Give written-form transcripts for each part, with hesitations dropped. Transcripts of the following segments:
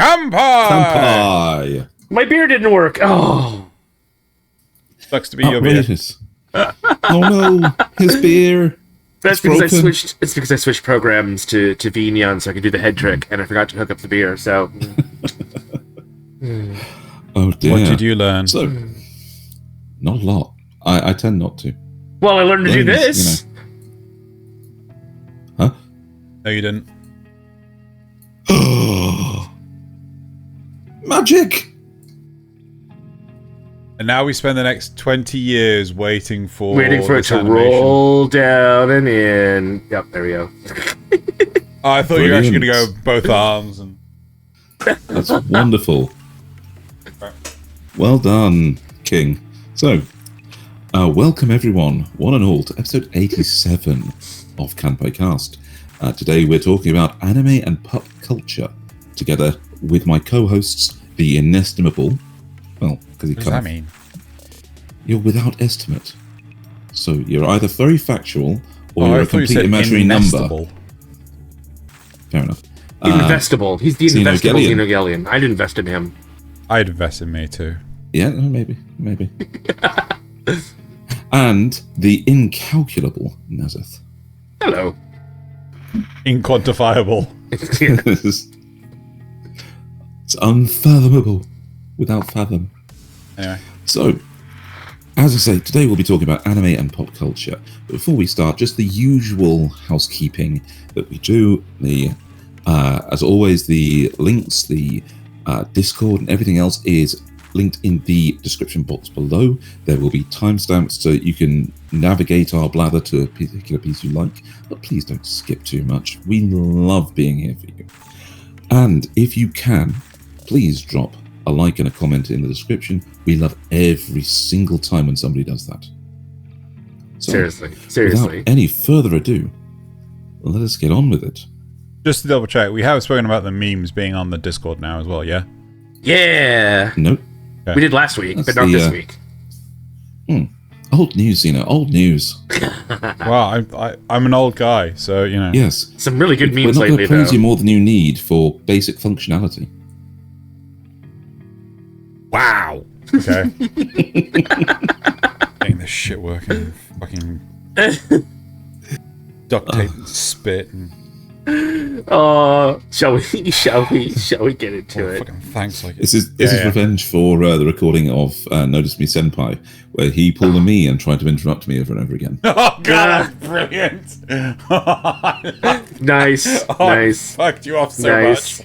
Kanpai! My beer didn't work. Oh. Sucks to be your beer. Oh no, his beer. That's because it's because I switched programs to Vignon so I could do the head trick, and I forgot to hook up the beer. So. Oh dear. What did you learn? So, not a lot. I tend not to. Well, I learned to do this. Huh? No, you didn't. Magic! And now we spend the next 20 years waiting for it to roll down and in. Yep, there we go. Oh, I thought you were actually going to go both arms. And That's wonderful. Well done, King. So, welcome everyone, one and all, to episode 87 of Kanpai Cast. Today we're talking about anime and pop culture, together with my co-hosts, the inestimable. Well, because what does that mean? You're without estimate. So you're either very factual or you're a complete imaginary number. Fair enough. Investable. He's the investable Xenogelion. I'd invest in him. I'd invest in me too. Yeah, maybe. And the incalculable Nasuth. Hello. Inquantifiable. It's unfathomable without fathom. Anyway. So, as I say, today we'll be talking about anime and pop culture. But before we start, just the usual housekeeping that we do. As always, the links, the Discord and everything else is linked in the description box below. There will be timestamps so you can navigate our blather to a particular piece you like, but please don't skip too much. We love being here for you. And if you can, please drop a like and a comment in the description. We love every single time when somebody does that. So, Seriously. Without any further ado, let us get on with it. Just to double check, we have spoken about the memes being on the Discord now as well, yeah? Yeah. Nope. Okay. We did last week, but not this week. Old news, old news. Well, I'm an old guy, so, you know. Yes. Some really good memes lately, though. We're not going to praise you more than you need for basic functionality. Wow. Okay. Getting this shit working. Fucking duct tape and spit and... Shall we get into it? Fucking thanks, like This is revenge for the recording of Notice Me Senpai, where he pulled a me and tried to interrupt me over and over again. Oh god, brilliant! Nice. Nice. Fucked you off so much.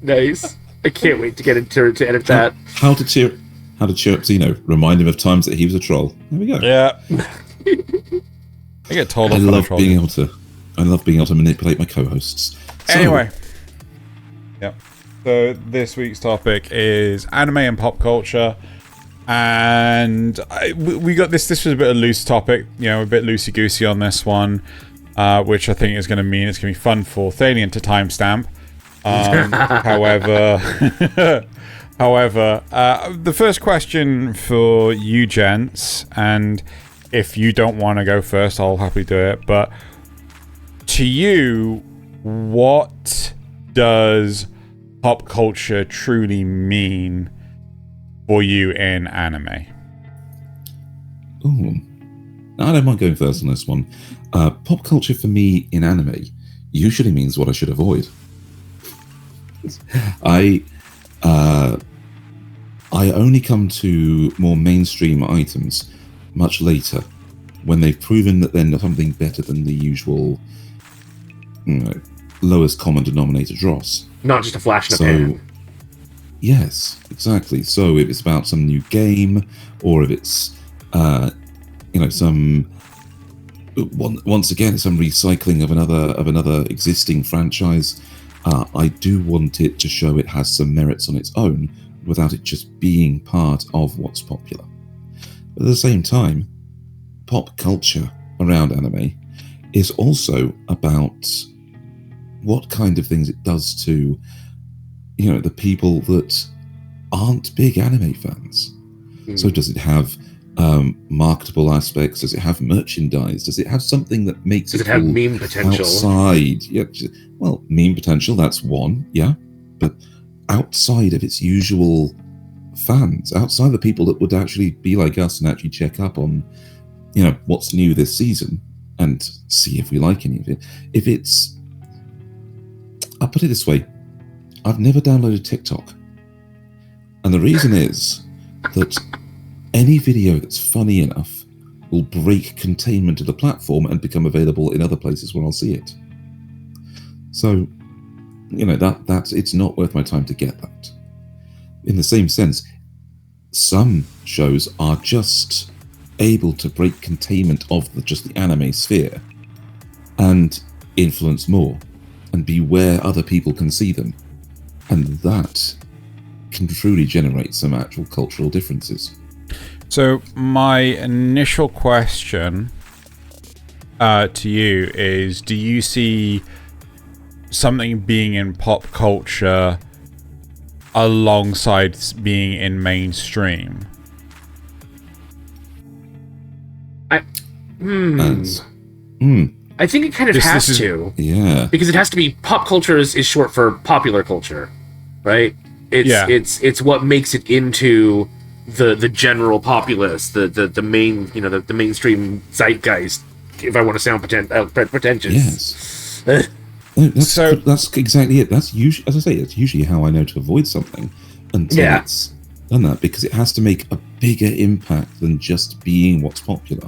Nice. I can't wait to get into to edit that. How to cheer up Xeno? Remind him of times that he was a troll. There we go. Yeah. I get told off. I love being able to manipulate my co-hosts. Anyway. Yep. So this week's topic is anime and pop culture. And we got this. This was a bit of a loose topic, a bit loosey-goosey on this one, which I think is going to mean it's going to be fun for Thaylien to timestamp. However, the first question for you gents, and if you don't want to go first, I'll happily do it, but to you, what does pop culture truly mean for you in anime? Ooh, I don't mind going first on this one. Pop culture for me in anime usually means what I should avoid. I only come to more mainstream items much later, when they've proven that they're something better than the usual lowest common denominator dross. Not just a flash in a pan. Yes, exactly. So if it's about some new game, or if it's some once again some recycling of another existing franchise, I do want it to show it has some merits on its own without it just being part of what's popular. But at the same time, pop culture around anime is also about what kind of things it does to, the people that aren't big anime fans. So does it have marketable aspects? Does it have merchandise? Does it have something that makes it have meme potential? Outside? Yeah, well, meme potential, that's one, yeah. But outside of its usual fans, outside the people that would actually be like us and actually check up on, what's new this season and see if we like any of it. If it's, I'll put it this way, I've never downloaded TikTok. And the reason is that any video that's funny enough will break containment of the platform and become available in other places where I'll see it. So, that's it's not worth my time to get that. In the same sense, some shows are just able to break containment of just the anime sphere and influence more and be where other people can see them. And that can truly generate some actual cultural differences. So my initial question to you is, do you see something being in pop culture alongside being in mainstream? I think it kind of has to. Yeah. Because it has to be, pop culture is short for popular culture, right? It's what makes it into the general populace, the main, the mainstream zeitgeist, if I want to sound pretentious. Yes. That's exactly it. That's usually, as I say, it's usually how I know to avoid something until it's done that, because it has to make a bigger impact than just being what's popular.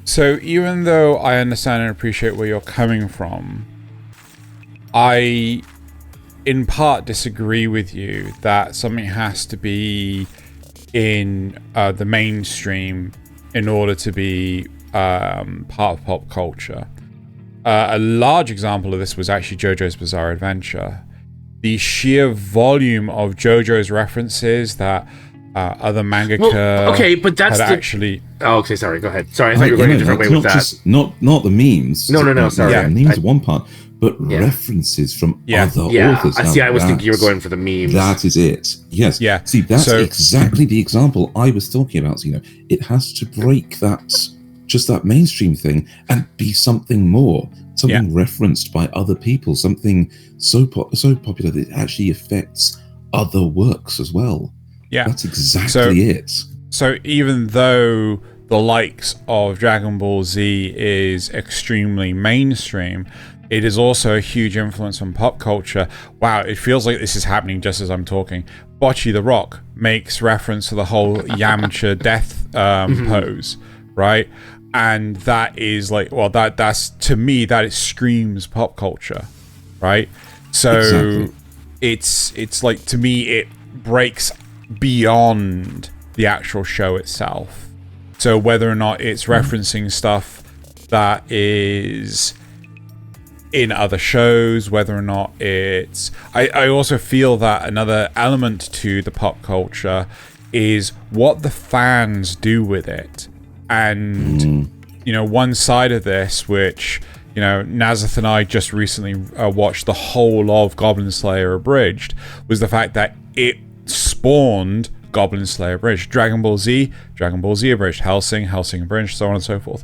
So even though I understand and appreciate where you're coming from, I in part disagree with you that something has to be in the mainstream in order to be part of pop culture. A large example of this was actually JoJo's Bizarre Adventure. The sheer volume of JoJo's references that other mangaka but that's actually... Oh, okay, sorry, go ahead. Sorry, I thought you were going a different way with that. Not the memes. No, sorry. Yeah, memes are one part, but references from other authors. I was thinking you were going for the memes. That is it. Yes. Yeah. See, that's exactly the example I was talking about. It has to break that mainstream thing and be something more, something referenced by other people, something so popular that it actually affects other works as well. Yeah, that's exactly it. So even though the likes of Dragon Ball Z is extremely mainstream, it is also a huge influence on pop culture. Wow, it feels like this is happening just as I'm talking. Bocce the Rock makes reference to the whole Yamcha death pose, right? And that is like, that's to me, that it screams pop culture, right? So exactly. it's like, to me, it breaks beyond the actual show itself. So whether or not it's referencing stuff that is in other shows, whether or not it's... I also feel that another element to the pop culture is what the fans do with it. And, one side of this, which, Nasuth and I just recently watched the whole of Goblin Slayer Abridged, was the fact that it spawned Goblin Slayer Abridged, Dragon Ball Z Abridged, Hellsing Abridged, so on and so forth.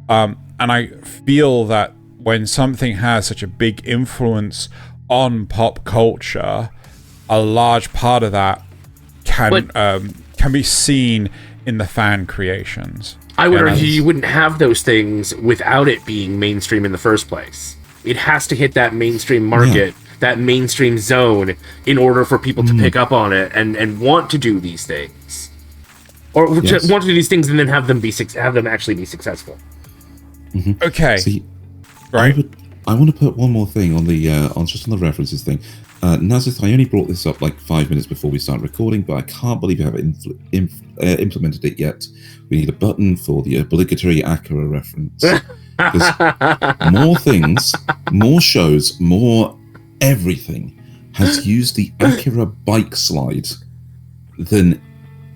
And I feel that when something has such a big influence on pop culture, a large part of that can be seen in the fan creations. I would argue you wouldn't have those things without it being mainstream in the first place. It has to hit that mainstream market, that mainstream zone, in order for people to pick up on it and want to do these things, or want to do these things and then have them actually be successful. Okay. See, right. I want to put one more thing on the on the references thing. Nasuth, I only brought this up like 5 minutes before we started recording, but I can't believe you haven't implemented it yet. We need a button for the obligatory Akira reference. More things, more shows, more everything has used the Akira bike slide than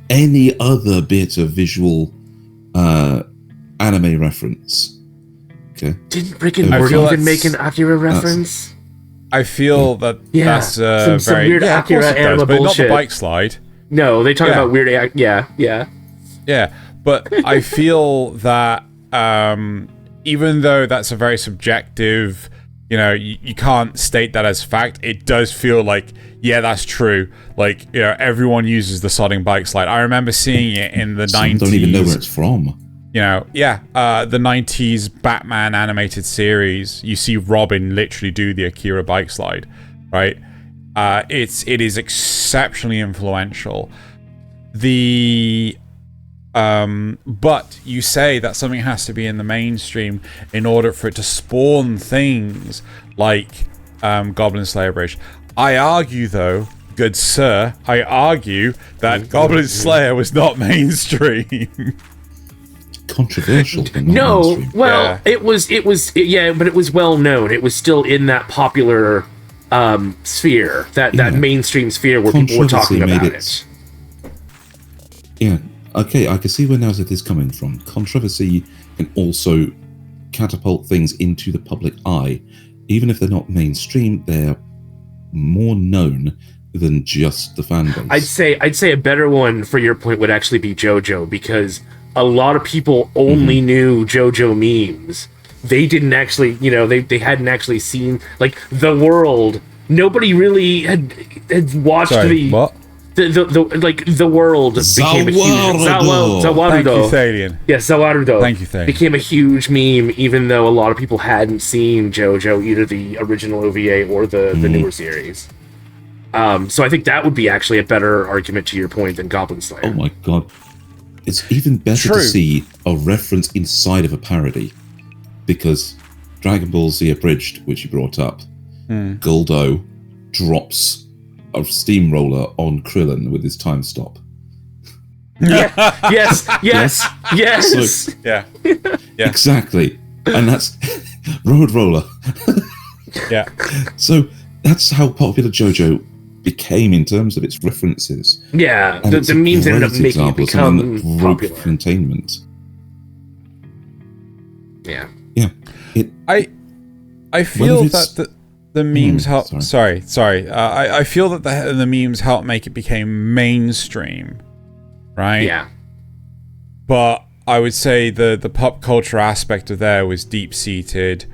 any other bit of visual anime reference. Okay. Didn't Rick and Morty even make an Akira reference? I feel that that's some very weird Akira anime but bullshit. Not the bike slide. No, they talk about weird. Yeah. But I feel that even though that's a very subjective you can't state that as fact. It does feel like, yeah, that's true. Like, everyone uses the sodding bike slide. I remember seeing it in the 90s. Don't even know where it's from. The 90s Batman animated series. You see Robin literally do the Akira bike slide, right? It is exceptionally influential. But you say that something has to be in the mainstream in order for it to spawn things like Goblin Slayer Bridge. I argue, though, good sir, that Goblin Slayer was not mainstream. Controversial. But not No, mainstream. well, it was, but it was well known. It was still in that popular sphere, that mainstream sphere where people were talking about it. Yeah. Okay, I can see where Nasuth is coming from. Controversy can also catapult things into the public eye. Even if they're not mainstream, they're more known than just the fan base. I'd say a better one for your point would actually be JoJo, because a lot of people only knew JoJo memes. They didn't actually, they hadn't actually seen, like, the world. Nobody really had watched what? The world became a huge Zawarudo. Thank you, Thaylien. Yes, Zawarudo. Thank you, Thaylien. Became a huge meme, even though a lot of people hadn't seen JoJo, either the original OVA or the newer series. So I think that would be actually a better argument to your point than Goblin Slayer. Oh my god. It's even better to see a reference inside of a parody. Because Dragon Ball Z Abridged, which you brought up, Guldo drops a steamroller on Krillin with his time stop. Yes. So, Yeah. Exactly. And that's Road Roller. Yeah. So that's how popular JoJo became in terms of its references. Yeah, And the memes ended up making it example of something become that broke popular. containment. Yeah. Yeah. I feel Whether that it's- the memes help. sorry. Sorry. I feel that the memes help make it become mainstream, right? Yeah. But I would say the pop culture aspect of there was deep seated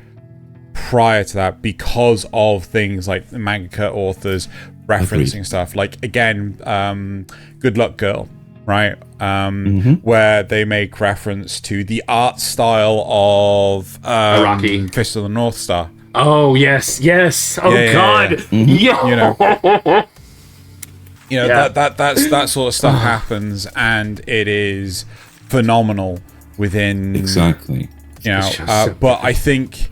prior to that, because of things like the mangaka authors referencing Agreed. stuff. Like, again, Good Luck Girl, right? Where they make reference to the art style of Araki. Fist of the North Star. Oh yes. Oh Yeah, God. Yeah. Yeah. That sort of stuff happens, and it is phenomenal within Exactly. It's just so but I think,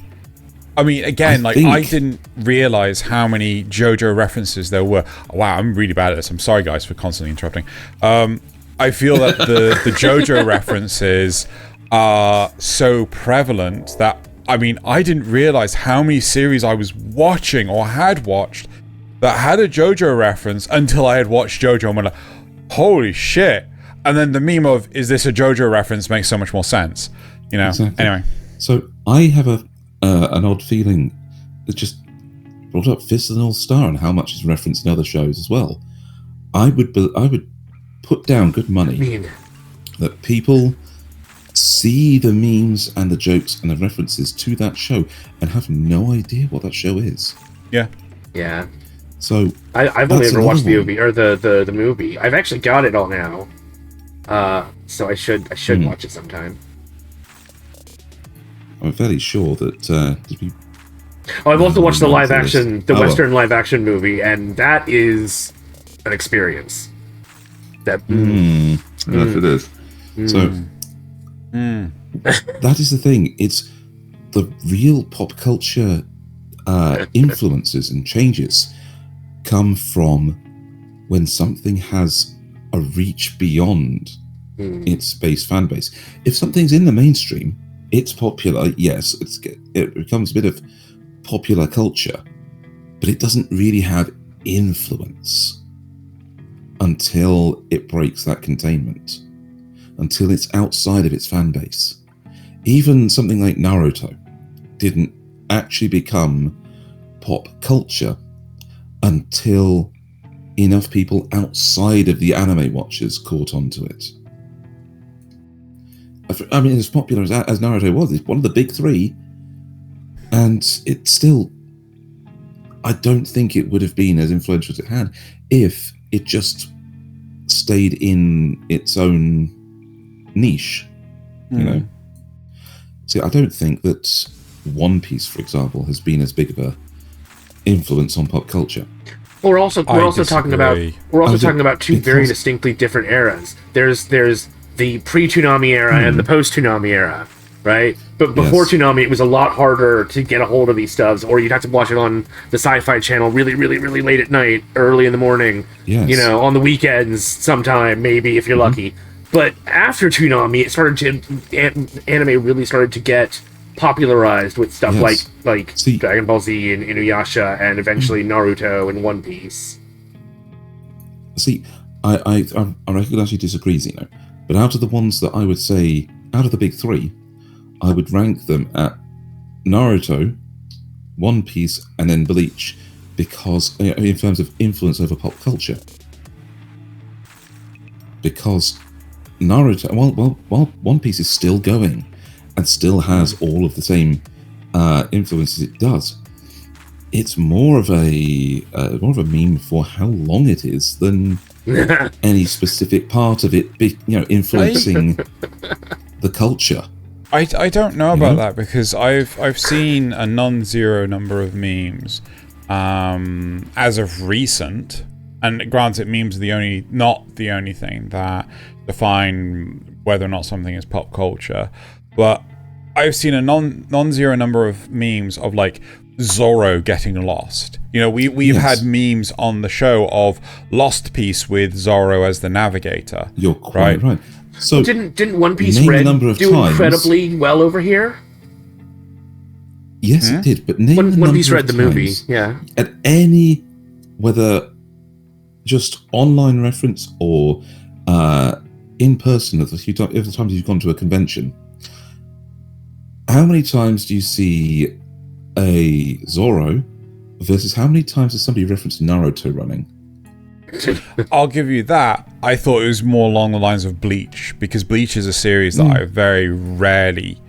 again, I I think- didn't realize how many JoJo references there were. Wow, I'm really bad at this. I'm sorry, guys, for constantly interrupting. I feel that the JoJo references are so prevalent that, I didn't realize how many series I was watching or had watched that had a JoJo reference until I had watched JoJo and went like, holy shit. And then the meme of, is this a JoJo reference, makes so much more sense. Exactly. Anyway. So I have an odd feeling that just brought up Fist of the North Star and how much is referenced in other shows as well. I would put down good money that people see the memes and the jokes and the references to that show and have no idea what that show is. Yeah. Yeah. So I've only that's ever watched the another movie or the movie. I've actually got it all now. So I should watch it sometime. I'm fairly sure that I've also watched the No, live it is. action, the Oh, well. Western live action movie, and that is an experience. That yes, it is. So that is the thing. It's the real pop culture influences and changes come from when something has a reach beyond its base fan base. If something's in the mainstream, it's popular. Yes, it becomes a bit of popular culture, but it doesn't really have influence until it breaks that containment, until it's outside of its fan base. Even something like Naruto didn't actually become pop culture until enough people outside of the anime watchers caught onto it. As popular as Naruto was, it's one of the big three. And it still, I don't think it would have been as influential as it had if it just stayed in its own niche, you know. See, I don't think that One Piece, for example, has been as big of a influence on pop culture. We're also talking about two very distinctly different eras. There's the pre-Toonami era and the post-Toonami era, right? But before Toonami, it was a lot harder to get a hold of these stuffs, or you'd have to watch it on the Sci-Fi Channel really, really, really late at night, early in the morning. Yes. You know, on the weekends sometime, maybe if you're lucky. But after Toonami, it started to anime really started to get popularized with stuff like Dragon Ball Z and Inuyasha, and eventually Naruto and One Piece. See, I recognize you disagree, Xeno, but out of the ones that I would say, out of the big three, I would rank them at Naruto, One Piece, and then Bleach, because in terms of influence over pop culture. Because Naruto, while One Piece is still going and still has all of the same influences it does, it's more of a meme for how long it is than any specific part of it, influencing the culture. I don't know about that, because I've seen a non-zero number of memes as of recent, and granted, memes are not the only thing that define whether or not something is pop culture, but I've seen a non-zero number of memes of like Zoro getting lost. You know, we've had memes on the show of Lost Piece with Zoro as the navigator. You're quite right. So didn't One Piece Red do incredibly well over here? Yes, it did. But One Piece Red the movie, at any, whether just online reference or in person, if the times you've gone to a convention, how many times do you see a Zoro versus how many times has somebody referenced Naruto running? I'll give you that. I thought it was more along the lines of Bleach, because Bleach is a series that I very rarely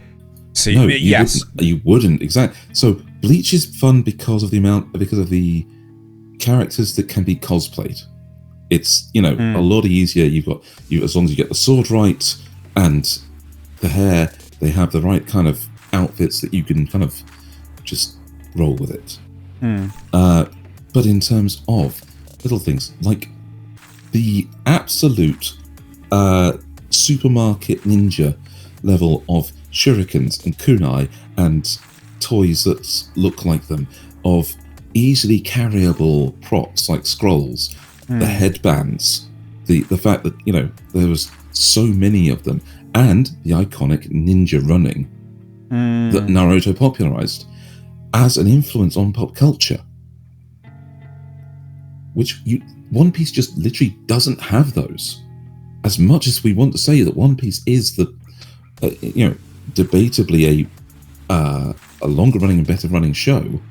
see. No, you wouldn't. Exactly. So Bleach is fun because of the characters that can be cosplayed. It's a lot easier. As long as you get the sword right and the hair, they have the right kind of outfits that you can kind of just roll with it. But in terms of little things like the absolute supermarket ninja level of shurikens and kunai and toys that look like them, of easily carryable props like scrolls, the headbands, the fact that there was so many of them, and the iconic ninja running that Naruto popularized as an influence on pop culture, which One Piece just literally doesn't have those. As much as we want to say that One Piece is the debatably a longer running and better running show,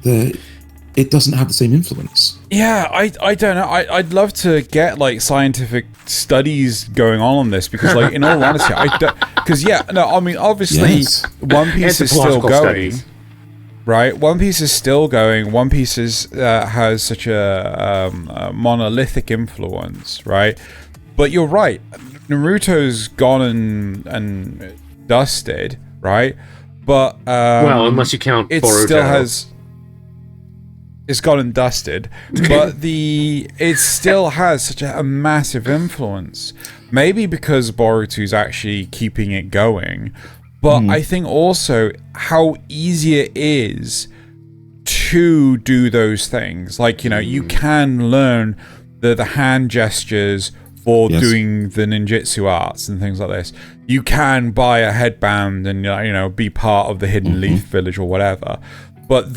it doesn't have the same influence. Yeah, I don't know. I'd love to get like scientific studies going on this, because like in all honesty, obviously One Piece is still going. Studies. Right, One Piece is still going. One Piece has such a monolithic influence, right? But you're right. Naruto's gone and dusted, right? But unless you count Boruto. Still has. It's gone and dusted, but it still has such a massive influence. Maybe because Boruto's actually keeping it going, but I think also how easy it is to do those things. Like, you can learn the hand gestures for doing the ninjutsu arts and things like this. You can buy a headband and be part of the Hidden Leaf Village or whatever. But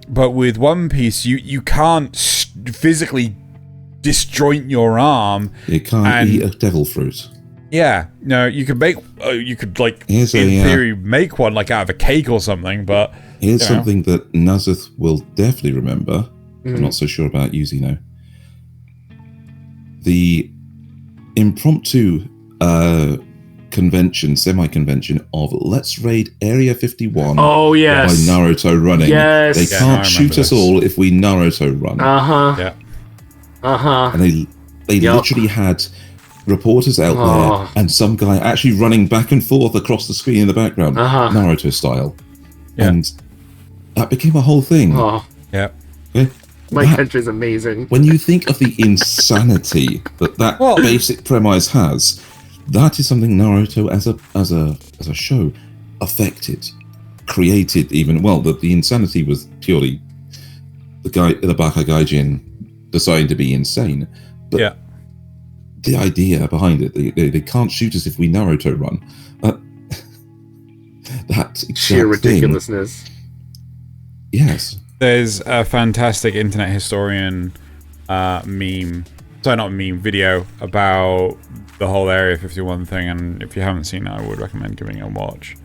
but with One Piece, you can't physically disjoint your arm. You can't eat a devil fruit. Yeah, no, you could make. You could theory make one like out of a cake or something. But here's something that Nasuth will definitely remember. I'm not so sure about you, Xeno. The impromptu semi-convention of let's raid Area 51 Oh, yes. by Naruto running. Yes. They can't shoot us all if we Naruto run. Yeah. And they literally had reporters out there and some guy actually running back and forth across the screen in the background, Naruto style. Yeah. And that became a whole thing. Yeah. My country's amazing. When you think of the insanity that basic premise has, that is something Naruto as a show affected, created even. Well, the insanity was purely the Baka Gaijin deciding to be insane. But the idea behind it, they can't shoot us if we Naruto run. That sheer ridiculousness. Yes. There's a fantastic internet historian video about the whole Area 51 thing, and if you haven't seen it, I would recommend giving it a watch.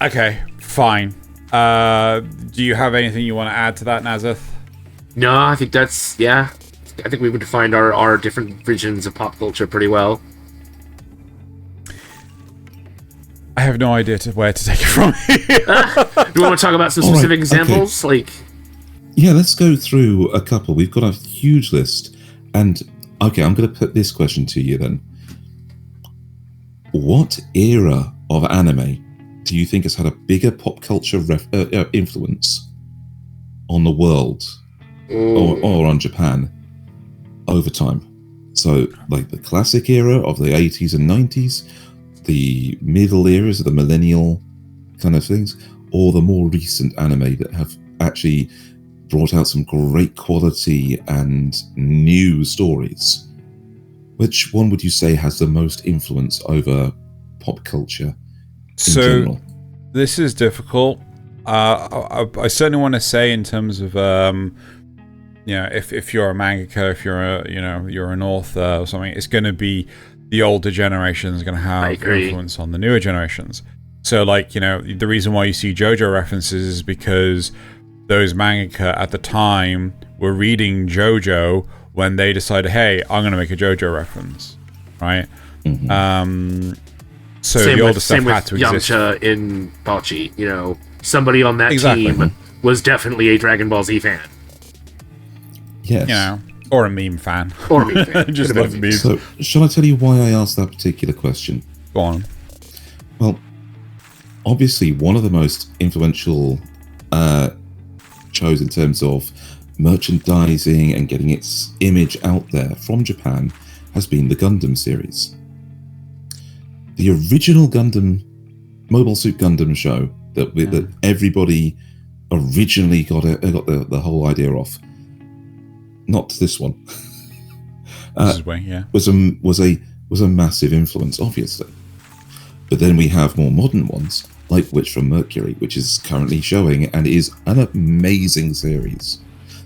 Okay, fine. Do you have anything you want to add to that, Nasuth? No, I think that's, I think we've defined our different visions of pop culture pretty well. I have no idea where to take it from here. Do you want to talk about some specific examples? Okay. Yeah, let's go through a couple. We've got a huge list. And, okay, I'm going to put this question to you then. What era of anime do you think has had a bigger pop culture influence on the world or on Japan over time? So, like the classic era of the 80s and 90s, the middle eras of the millennial kind of things, or the more recent anime that have actually brought out some great quality and new stories. Which one would you say has the most influence over pop culture in general? This is difficult. I certainly want to say in terms of if you're a mangaka, if you're an author or something, it's going to be the older generation is going to have influence on the newer generations. So, the reason why you see JoJo references is because those mangaka at the time were reading JoJo when they decided, hey, I'm going to make a JoJo reference, right? Mm-hmm. So same the older with, stuff had to exist. Yamcha in Bocce, somebody on that team was definitely a Dragon Ball Z fan. Yes. Or a meme fan. Or a meme fan. Just love memes. So, shall I tell you why I asked that particular question? Go on. Well, obviously, one of the most influential shows in terms of merchandising and getting its image out there from Japan has been the Gundam series. The original Gundam, Mobile Suit Gundam show that everybody originally got the whole idea off. Not this one. This way, yeah. Was a massive influence, obviously. But then we have more modern ones, like Witch from Mercury, which is currently showing and is an amazing series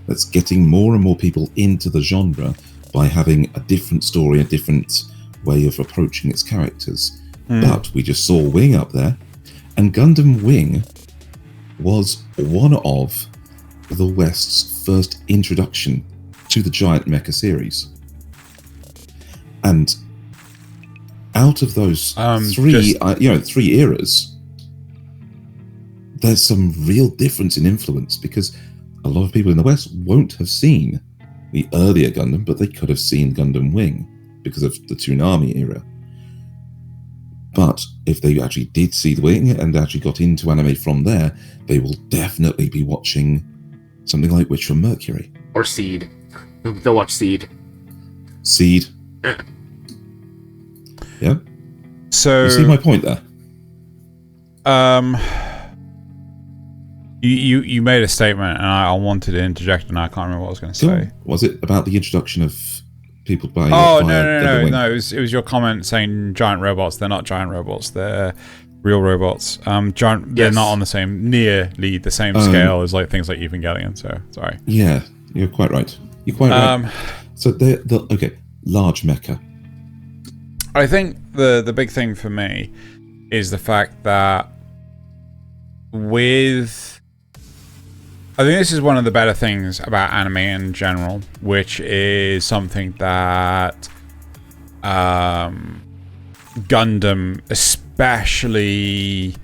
that's getting more and more people into the genre by having a different story, a different way of approaching its characters. But we just saw Wing up there, and Gundam Wing was one of the West's first introduction to the giant mecha series. And out of those three eras, there's some real difference in influence, because a lot of people in the West won't have seen the earlier Gundam, but they could have seen Gundam Wing because of the Toonami era. But if they actually did see the Wing and actually got into anime from there, they will definitely be watching something like Witch from Mercury. Or Seed. They'll watch Seed. Seed. Yeah. So you see my point there? You made a statement, and I wanted to interject, and I can't remember what I was going to say. Was it about the introduction of people buying? Oh no! It was your comment saying giant robots. They're not giant robots. They're real robots. They're not on nearly the same scale as things like Evangelion. So sorry. Yeah, you're quite right. Right. So they're large mecha. I think the big thing for me is the fact that I think this is one of the better things about anime in general, which is something that Gundam especially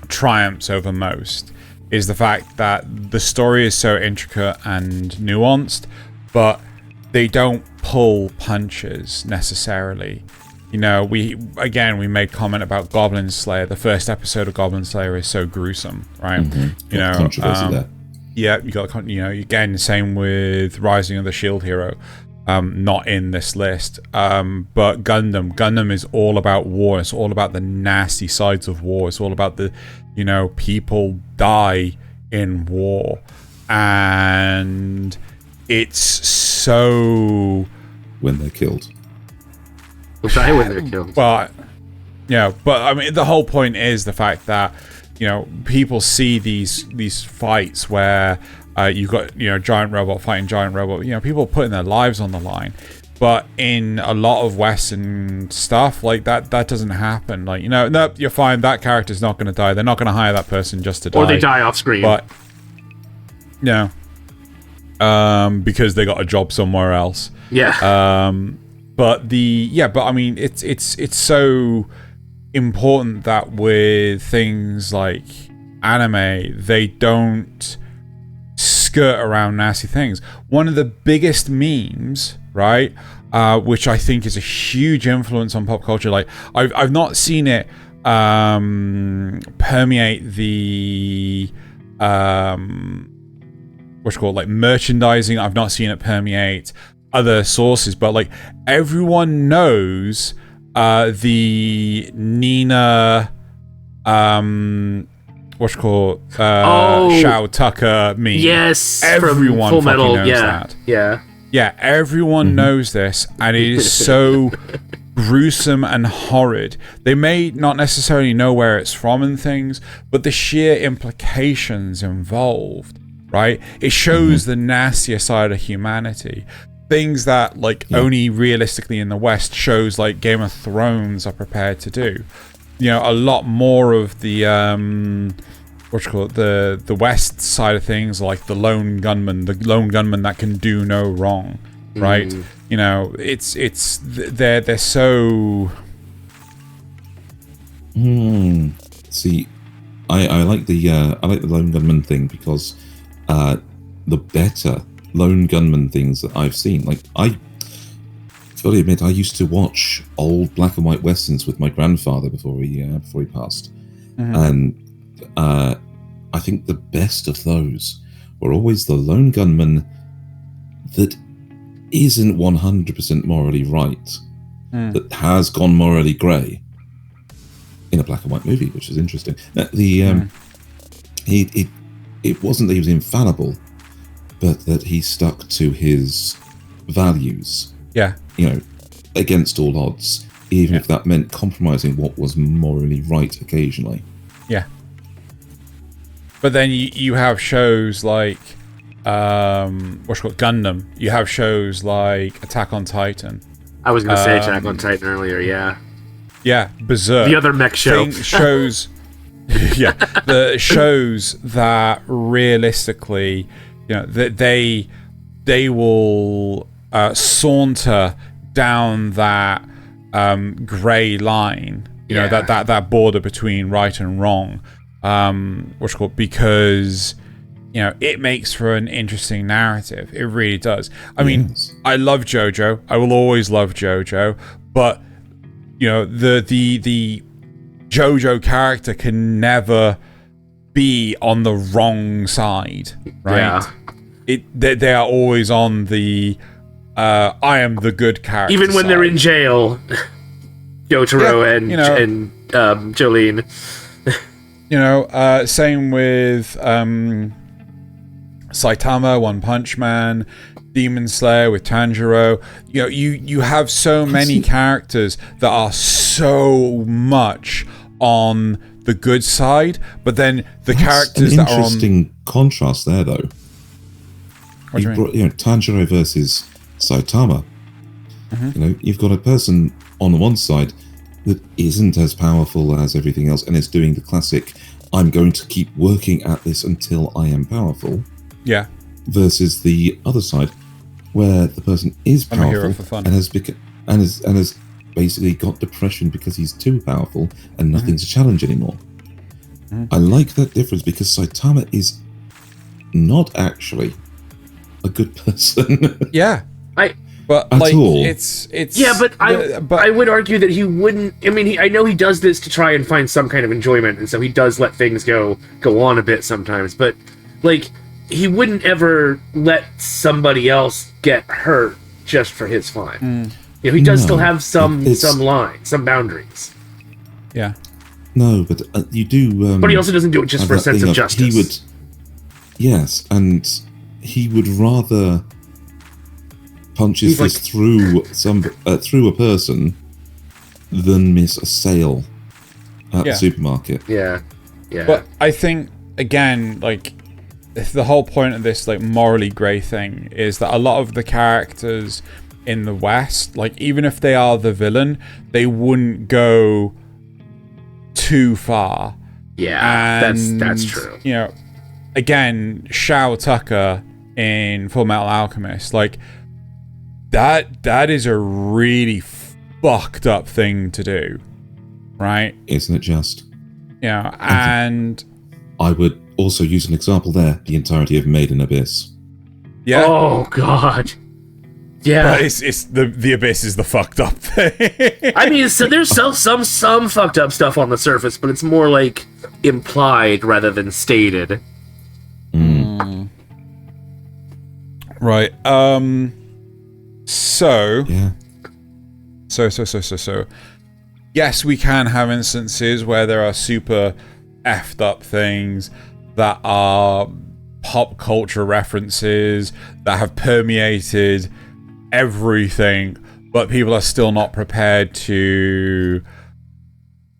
triumphs over most is the fact that the story is so intricate and nuanced, but they don't pull punches necessarily. You know, we made comment about Goblin Slayer. The first episode of Goblin Slayer is so gruesome, right? You know, controversy there. Yeah, you got, you know, again, same with Rising of the Shield Hero. Not in this list, but Gundam is all about war. It's all about the nasty sides of war. It's all about the, you know, people die in war, and it's so when they're killed. They'll die when they're killed. Well, yeah, but I mean, the whole point is the fact that, you know, people see these fights where you've got, you know, giant robot fighting giant robot. You know, people putting their lives on the line. But in a lot of Western stuff, like that doesn't happen. Like, you know, nope, you're fine. That character's not going to die. They're not going to hire that person just to die. Or they die off screen. But, you know, because they got a job somewhere else. Yeah. But I mean, it's so important that with things like anime, they don't skirt around nasty things. One of the biggest memes, right, which I think is a huge influence on pop culture. Like, I've not seen it permeate the like merchandising. I've not seen it permeate other sources, but like everyone knows the Nina Shao Tucker meme. Yes, everyone from Full fucking Metal, knows that. Yeah, everyone knows this, and it is so gruesome and horrid. They may not necessarily know where it's from and things, but the sheer implications involved, right? It shows the nastier side of humanity. Things that, like, only realistically in the West shows like Game of Thrones are prepared to do. You know, a lot more of the the West side of things, like the lone gunman that can do no wrong, right? You know, they're so. See, I like the lone gunman thing because the better lone gunman things that I've seen, like, I fully admit I used to watch old black and white westerns with my grandfather before he passed, and I think the best of those were always the lone gunman that isn't 100% morally right, that has gone morally grey in a black and white movie, which is interesting. It wasn't that he was infallible, but that he stuck to his values. Yeah. You know, against all odds, even if that meant compromising what was morally right occasionally. Yeah. But then you have shows like Gundam. You have shows like Attack on Titan. I was going to say Attack on Titan earlier, yeah. Yeah, Berserk. The other mech show. Shows yeah, the shows that realistically, you know, that they will saunter down that grey line, you know, that border between right and wrong, because, you know, it makes for an interesting narrative. It really does. I mean, I love JoJo. I will always love JoJo, but, you know, the JoJo character can never be on the wrong side, right? Yeah. They are always on the I am the good character even when side. They're in jail. Yotaro and Jolene. You know, same with Saitama, One Punch Man, Demon Slayer with Tanjiro. You know, you have so many characters that are so much on the good side, but then the characters that are on... interesting contrast there, though. What do you mean? You know, Tanjiro versus Saitama. You know, you've got a person on the one side that isn't as powerful as everything else and is doing the classic, I'm going to keep working at this until I am powerful. Yeah. Versus the other side, where the person is I'm a hero powerful for fun. and has basically got depression because he's too powerful and nothing's a challenge anymore. I like that difference because Saitama is not actually a good person. Yeah. But At like all. it's Yeah, but I would argue that he wouldn't. I mean, I know he does this to try and find some kind of enjoyment, and so he does let things go on a bit sometimes. But like, he wouldn't ever let somebody else get hurt just for his fun. You know, he does still have some lines, some boundaries. Yeah. No, but you do. But he also doesn't do it just for a sense of justice. He would, yes, and he would rather punch his fist through a person than miss a sale at the supermarket. Yeah, yeah. But I think again, like, the whole point of this like morally grey thing is that a lot of the characters in the West, like, even if they are the villain, they wouldn't go too far. Yeah, and, that's true. You know, again, Shao Tucker in Full Metal Alchemist, like, that is a really fucked up thing to do, right? Isn't it just? Yeah, and I would also use an example there: the entirety of Made in Abyss. yeah. Oh God. Yeah, But it's the Abyss is the fucked up thing. I mean, so there's some fucked up stuff on the surface, but it's more like implied rather than stated. Right. So. Yeah. So. Yes, we can have instances where there are super effed up things that are pop culture references that have permeated everything, but people are still not prepared to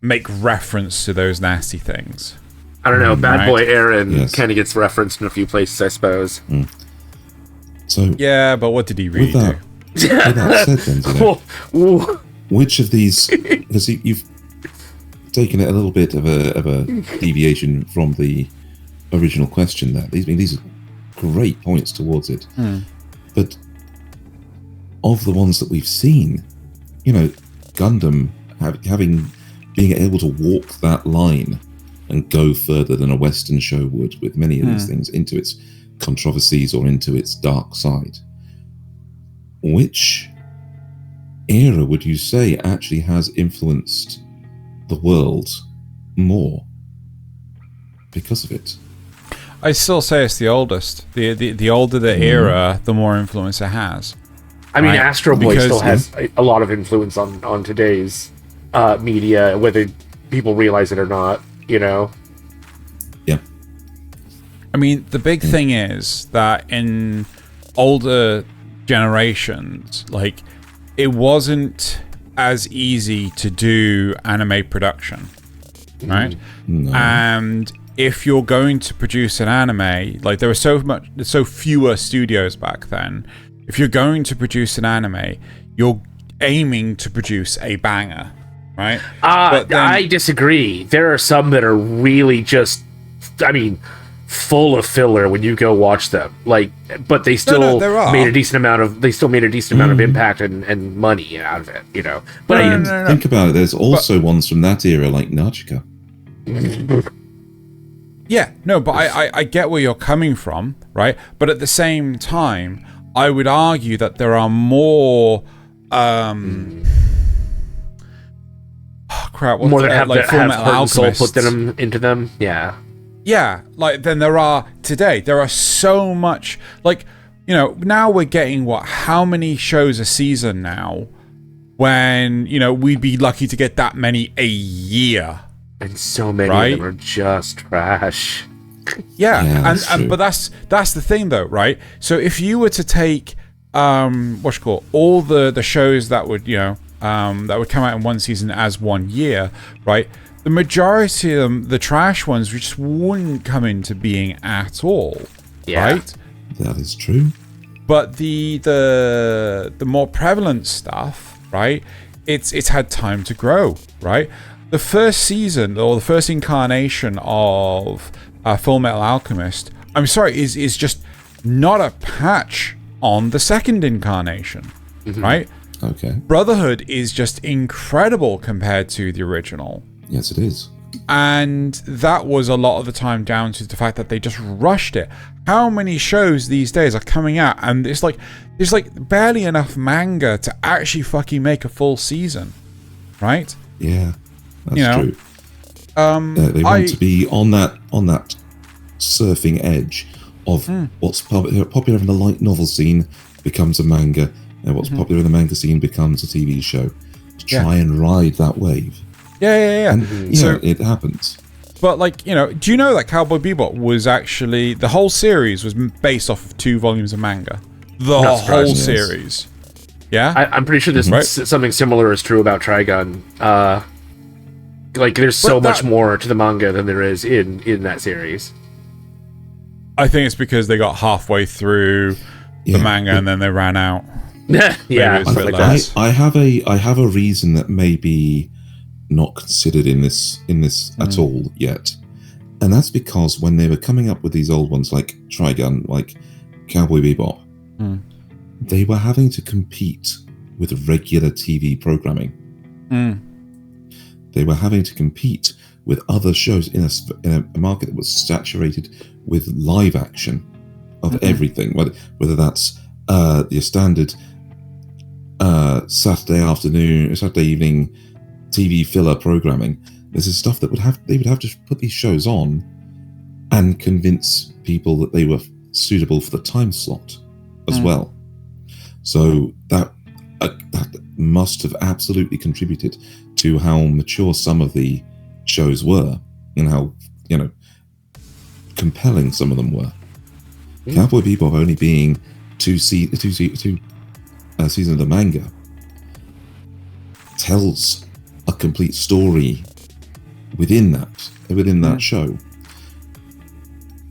make reference to those nasty things. I don't know. Bad Boy Aaron Yes. kind of gets referenced in a few places, I suppose. So Yeah, but what did he really with do? that said, then, you know, Ooh. which of these? Because you've taken it a little bit of a deviation from the original question. There, these are great points towards it, but of the ones that we've seen, you know, Gundam being able to walk that line and go further than a Western show would with many of these things into its controversies or into its dark side. Which era would you say actually has influenced the world more because of it? I still say it's the oldest. The older the era, the more influence it has. I mean, Right. Astro Boy Because- still has a lot of influence on today's media, whether people realize it or not. You know. Yeah. I mean, the big thing is that in older generations, like, it wasn't as easy to do anime production, right? No. And if you're going to produce an anime, like, there were so fewer studios back then. If you're going to produce an anime, you're aiming to produce a banger, right? But then- I disagree. There are some that are really just, I mean, full of filler when you go watch them. Like, but they still there are. made a decent amount of. They still made a decent amount of impact and money out of it. You know. But No. Think about it. There's also ones from that era like Nachika. Yeah, no, but I get where you're coming from, right? But at the same time, I would argue that there are more crap, more that have like Full have Metal heart and soul Alchemist. put them into them. Yeah. Yeah, like, then there are today. There are so much, like, you know, now we're getting how many shows a season now, when, you know, we'd be lucky to get that many a year. And so many Right? of them are just trash. Yeah, Yeah, that's and true. but that's the thing though, right? So if you were to take all the shows that would, you know, that would come out in one season as 1 year, right? The majority of them, the trash ones, just wouldn't come into being at all, Yeah. right? That is true. But the more prevalent stuff, right? It's had time to grow, right? The first season or the first incarnation of Full Metal Alchemist, I'm sorry, is just not a patch on the second incarnation, right? Okay. Brotherhood is just incredible compared to the original. Yes, it is. And that was a lot of the time down to the fact that they just rushed it. How many shows these days are coming out and there's like barely enough manga to actually fucking make a full season, right? Yeah, that's true. They want to be on that surfing edge of what's popular in the light novel scene becomes a manga, and what's popular in the manga scene becomes a TV show. To try and ride that wave. Yeah. And, so it happens. But, like, you know, do you know that Cowboy Bebop was actually... The whole series was based off of 2 volumes of manga. The whole series. Yeah? I'm pretty sure something similar is true about Trigun. Like, there's so much more to the manga than there is in that series. I think it's because they got halfway through the manga and then they ran out. Yeah. I have a reason that may be not considered in this at all yet, and that's because when they were coming up with these old ones like Trigun, like Cowboy Bebop, they were having to compete with regular TV programming. They were having to compete with other shows in a market that was saturated with live action of everything, whether that's your standard Saturday evening TV filler programming. This is stuff that they would have to put these shows on and convince people that they were suitable for the time slot as well. So that must have absolutely contributed to how mature some of the shows were and how, you know, compelling some of them were. Cowboy Bebop only being two seasons of the manga tells a complete story within that show,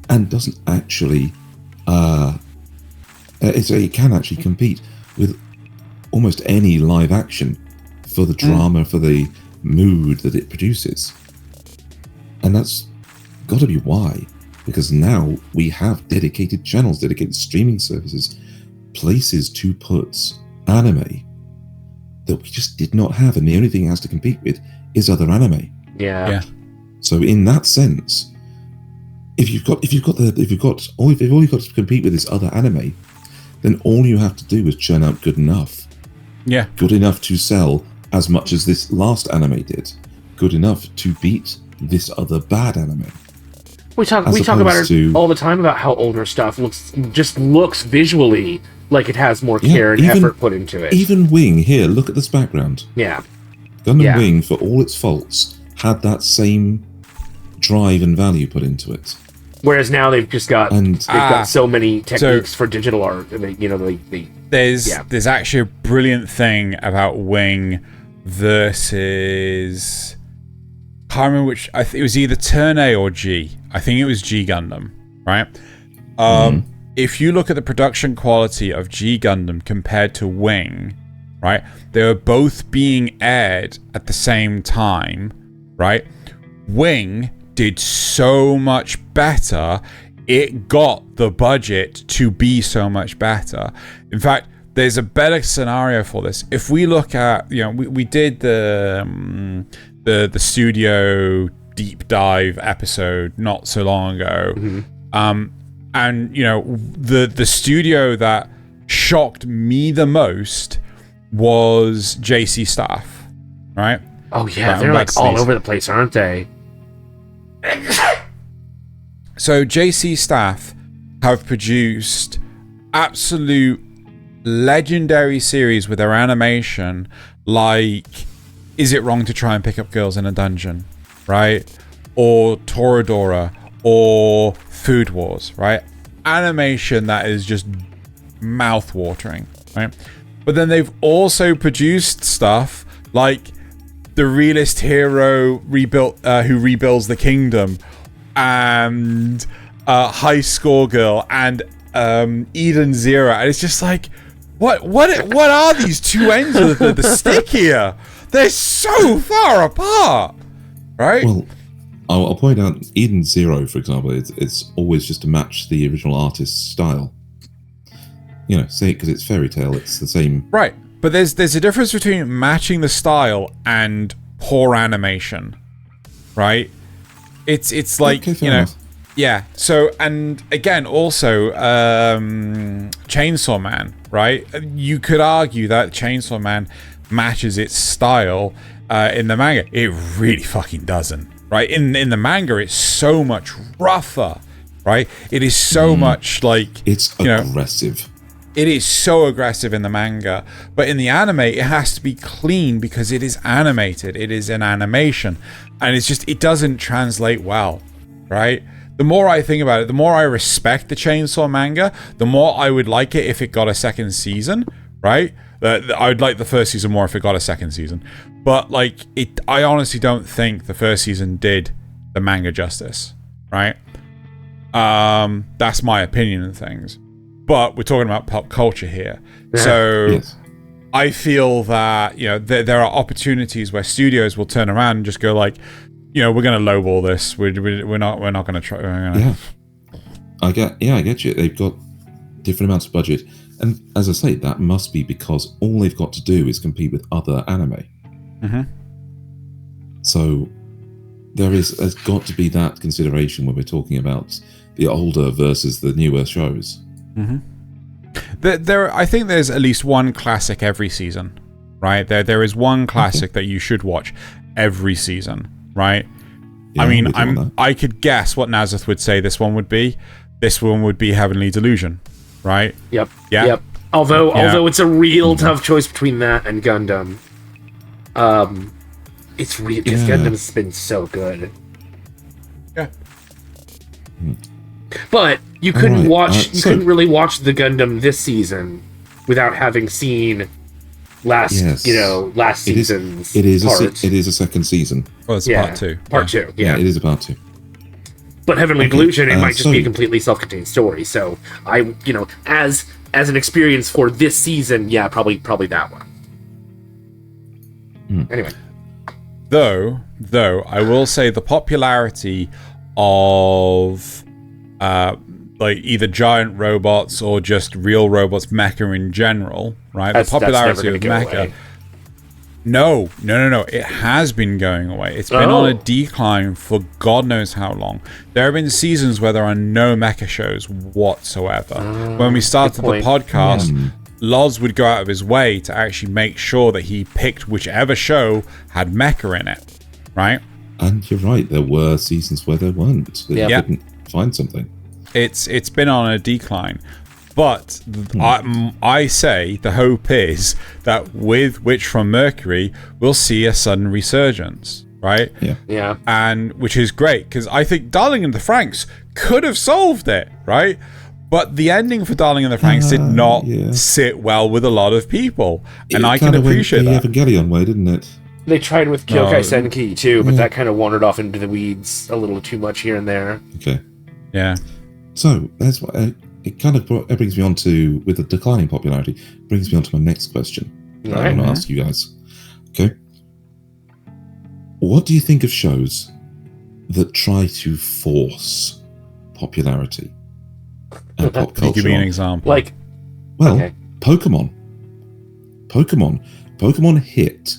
and doesn't actually it can actually compete with almost any live action for the drama, for the mood that it produces. And that's got to be why, because now we have dedicated channels, dedicated streaming services, places to put anime that we just did not have, and the only thing it has to compete with is other anime. Yeah. So in that sense, if all you've got to compete with is other anime, then all you have to do is churn out good enough. Yeah. Good enough to sell as much as this last anime did. Good enough to beat this other bad anime. We talk about it all the time about how older stuff looks visually like it has more care and effort put into it. Even Wing, here, look at this background. Yeah. Gundam Wing, for all its faults, had that same drive and value put into it. Whereas now they've just got got so many techniques for digital art, and there's actually a brilliant thing about Wing versus, I can't remember which. It was either Turn A or G. I think it was G Gundam, right? If you look at the production quality of G Gundam compared to Wing, right, they were both being aired at the same time, right? Wing did so much better, it got the budget to be so much better. In fact, there's a better scenario for this. If we look at, we did the studio deep dive episode not so long ago, and the studio that shocked me the most was JC Staff, right? Oh yeah, they're like all over the place, aren't they? So JC Staff have produced absolute legendary series with their animation, like Is It Wrong to Try and Pick Up Girls in a Dungeon, right? Or Toradora, or Food Wars, right? Animation that is just mouth-watering, right? But then they've also produced stuff like The Realist Hero who rebuilds the kingdom, and High Score Girl, and Eden Zero, and it's just like, what are these two ends of the stick here? They're so far apart, right? Well, I'll point out Eden Zero, for example. It's always just to match the original artist's style. say because it's fairy tale, it's the same. Right, but there's a difference between matching the style and poor animation, right? It's like, Okay, fair enough. yeah. So, and again, also, Chainsaw Man, right? You could argue that Chainsaw Man matches its style in the manga. It really fucking doesn't, right? In the manga, it's so much rougher, right? It is so much like... It's aggressive. It is so aggressive in the manga, but in the anime, it has to be clean because it is animated. It is an animation, and it doesn't translate well, right? The more I think about it, the more I respect the Chainsaw manga, the more I would like it if it got a second season, right? I would like the first season more if it got a second season, but I honestly don't think the first season did the manga justice, right? That's my opinion of things. But we're talking about pop culture here. So Yes. I feel that, there are opportunities where studios will turn around and just go like, we're going to lowball this. We're not going to try. Yeah. I get you. They've got different amounts of budget. And as I say, that must be because all they've got to do is compete with other anime. Mm-hmm. So there's got to be that consideration when we're talking about the older versus the newer shows. Mm-hmm. I think there's at least one classic every season, right? There is one classic that you should watch every season, right? Yeah, I mean, I'm with you on that. I could guess what Nasuth would say this one would be. This one would be Heavenly Delusion, right? Yep. Yeah. Yep. Although it's a real tough choice between that and Gundam. It's real because Gundam's been so good. Yeah. But you couldn't Alright, couldn't really watch the Gundam this season without having seen last season's It is part. it is a second season. Well, it's Yeah, part two. Part two, yeah. It is a part 2. But Heavenly Delusion, it might just be a so- completely self-contained story. So as an experience for this season, yeah, probably that one. Anyway. Though I will say the popularity of either giant robots or just real robots, mecha in general, right? That's the popularity never of gonna mecha. go away. No. It has been going away. It's been on a decline for God knows how long. There have been seasons where there are no mecha shows whatsoever. When we started the point. podcast, Loz would go out of his way to actually make sure that he picked whichever show had mecha in it, right? And you're right, there were seasons where there weren't. That you couldn't find something. It's been on a decline. But I say the hope is that with Witch from Mercury, we'll see a sudden resurgence, right? Yeah. Yeah. And which is great because I think Darling in the Franxx could have solved it, right? But the ending for Darling in the Franxx did not sit well with a lot of people, and I can appreciate that. The Evangelion way, didn't it? They tried with Kyokai Senki too, but that kind of wandered off into the weeds a little too much here and there. Okay. Yeah. So that's what it kind of brings me on to, with the declining popularity, brings me on to my next question. All I right. want to ask you guys. Okay. What do you think of shows that try to force popularity and pop Can you give culture me an on? example? Like, Well, okay. Pokemon hit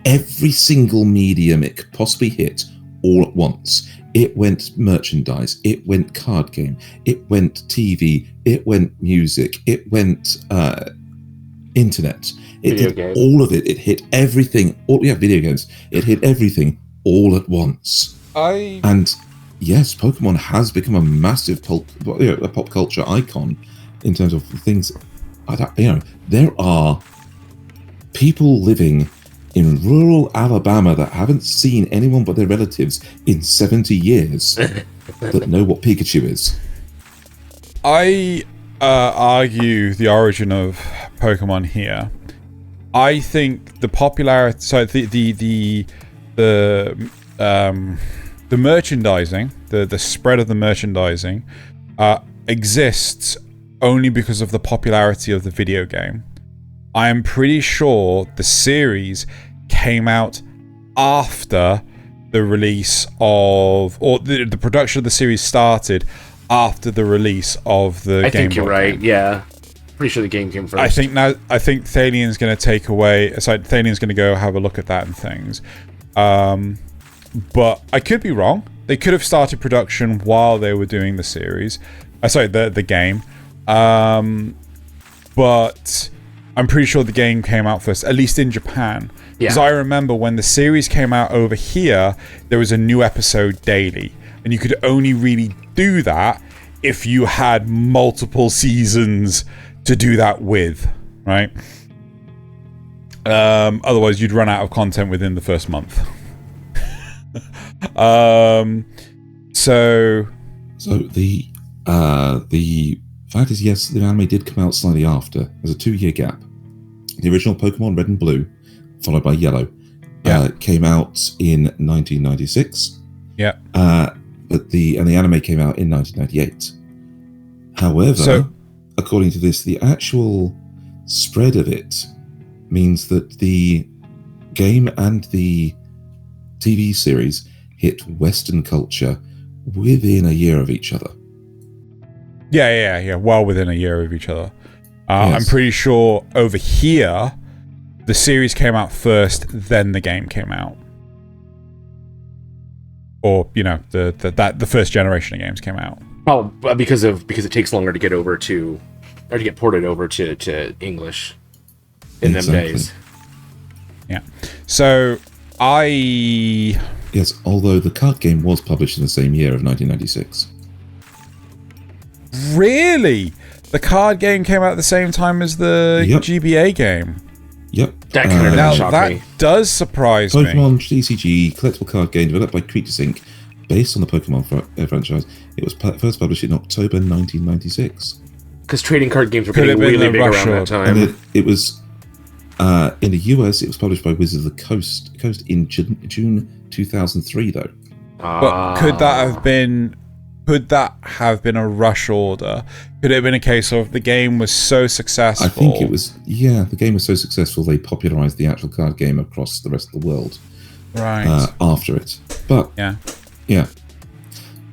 every single medium it could possibly hit all at once. It went merchandise, it went card game, it went TV, it went music, it went internet. It Video did game. all of it. It hit everything. Video games. It hit everything all at once. And yes, Pokemon has become a massive pop culture icon in terms of things. There are people living in rural Alabama that haven't seen anyone but their relatives in 70 years that know what Pikachu is. I argue the origin of Pokemon here. I think the popularity, so the merchandising, the spread of the merchandising, exists only because of the popularity of the video game. I am pretty sure the series came out after the release of, or the production of the series started after the release of the Game Boy I think you're right. game. Yeah. Pretty sure the game came first. I think Thaylien's going to take away. So Thaylien's going to go have a look at that and things. But I could be wrong. They could have started production while they were doing the series. The game. But I'm pretty sure the game came out first, at least in Japan. Because I remember when the series came out over here, there was a new episode daily. And you could only really do that if you had multiple seasons to do that with, right? Otherwise, you'd run out of content within the first month. So the fact is, yes, the anime did come out slightly after. There's a 2-year gap. The original Pokemon Red and Blue, followed by Yellow, came out in 1996. Yeah. But the anime came out in 1998. However, according to this, the actual spread of it means that the game and the TV series hit Western culture within a year of each other. Yeah. Well within a year of each other. Yes. I'm pretty sure over here, the series came out first, then the game came out. Or, the first generation of games came out. Oh, because it takes longer to get over to, or to get ported over to English in them days. Yeah. So, Yes, although the card game was published in the same year of 1996. Really? The card game came out at the same time as the GBA game? Yep. That kind of now, shocked that me. does surprise me. Pokemon TCG, collectible card game developed by Creatures Inc., based on the Pokemon franchise. It was first published in October 1996. Because trading card games were getting really big around that time. And it was, in the US, it was published by Wizards of the Coast in June 2003, though. But could that have been a rush order? Could it have been a case of the game was so successful? I think it was, the game was so successful they popularized the actual card game across the rest of the world. Right. After it. But, yeah,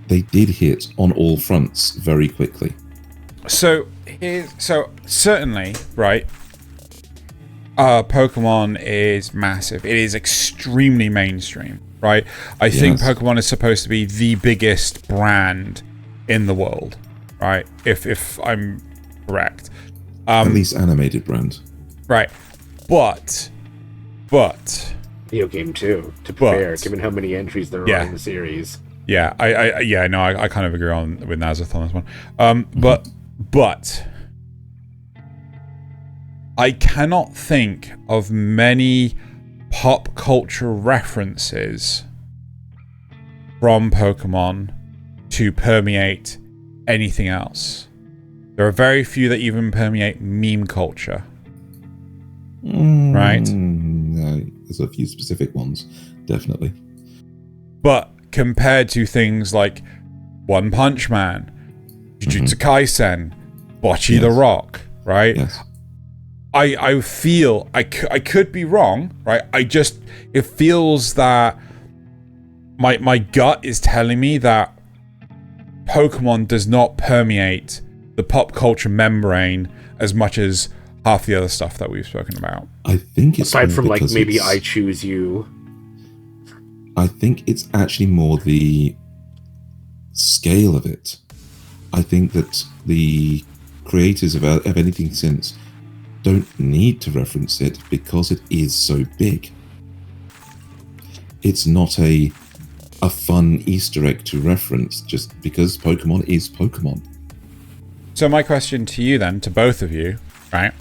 they did hit on all fronts very quickly. So certainly, right, Pokemon is massive. It is extremely mainstream, right? I think Pokemon is supposed to be the biggest brand in the world, right? If I'm correct. At least animated brand. Right. But video game too, to be fair, given how many entries there are in the series. Yeah, I kind of agree with Nasuth on this one. But I cannot think of many pop culture references from Pokemon to permeate anything else. There are very few that even permeate meme culture. Right? No, there's a few specific ones, definitely. But compared to things like One Punch Man, Jujutsu Kaisen, Bocce the Rock, right? Yes. I feel, I could be wrong, right? It feels that my gut is telling me that Pokemon does not permeate the pop culture membrane as much as half the other stuff that we've spoken about. I think it's aside from like maybe I Choose You. I think it's actually more the scale of it. I think that the creators of anything since don't need to reference it because it is so big. It's not a fun Easter egg to reference just because Pokemon is Pokemon. So my question to you then, to both of you, right,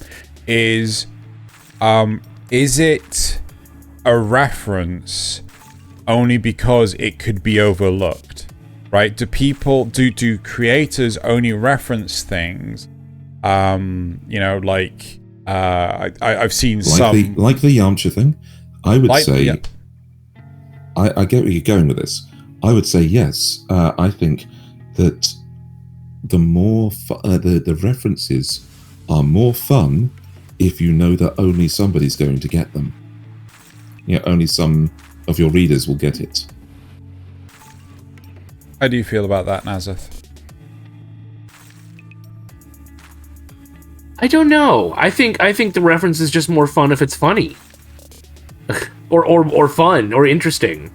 is it a reference only because it could be overlooked, right? Do creators only reference things, like I've seen some... Like the Yamcha thing, I would say... Yeah. I get where you're going with this. I would say yes. I think that the more the references are more fun if you know that only somebody's going to get them. Only some of your readers will get it. How do you feel about that, Nasuth? I don't know. I think the reference is just more fun if it's funny, or fun or interesting.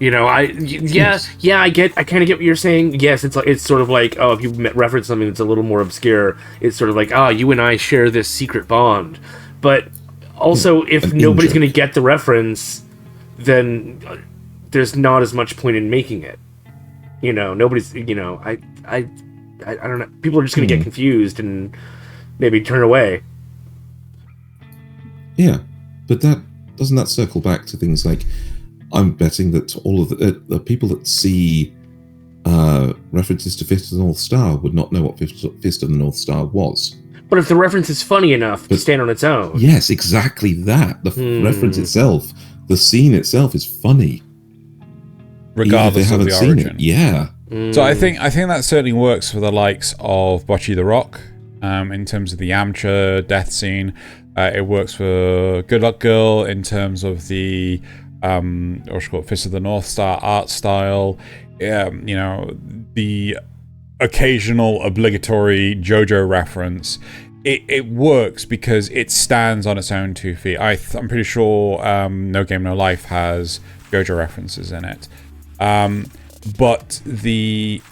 You know, I kind of get what you're saying. Yes, it's sort of like, oh, if you reference something that's a little more obscure, it's sort of like, oh, you and I share this secret bond. But also, if nobody's going to get the reference, then there's not as much point in making it. You know, nobody's. You know, I don't know. People are just going to get confused and maybe turn away. Yeah, but doesn't that circle back to things like, I'm betting that all of the people that see references to Fist of the North Star would not know what Fist of the North Star was. But if the reference is funny enough to stand on its own. Yes, exactly that. The reference itself, the scene itself is funny. Regardless of the origin. Yeah. So I think that certainly works for the likes of Bocce the Rock, in terms of the Yamcha death scene. It works for Good Luck Girl in terms of the Fist of the North Star art style. You know, the occasional obligatory JoJo reference. It works because it stands on its own 2 feet. I'm pretty sure No Game No Life has JoJo references in it. But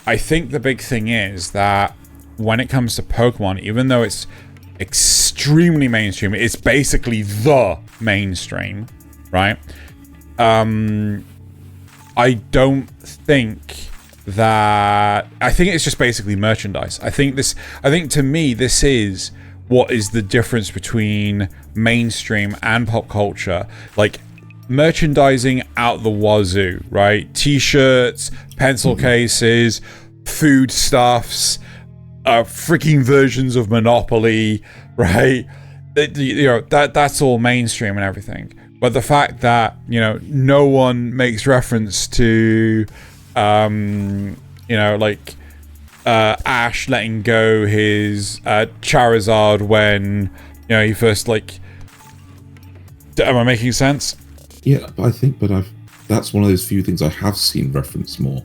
I think the big thing is that when it comes to Pokemon, even though it's extremely mainstream, it's basically the mainstream, right? I don't think that... I think it's just basically merchandise. I think to me, this is what is the difference between mainstream and pop culture. Like, merchandising out the wazoo, right? T-shirts, pencil cases, foodstuffs, freaking versions of Monopoly, right? You know, that's all mainstream and everything. But the fact that, you know, no one makes reference to, you know, like Ash letting go his Charizard when, you know, he first, like... Am I making sense? Yeah, that's one of those few things I have seen referenced more.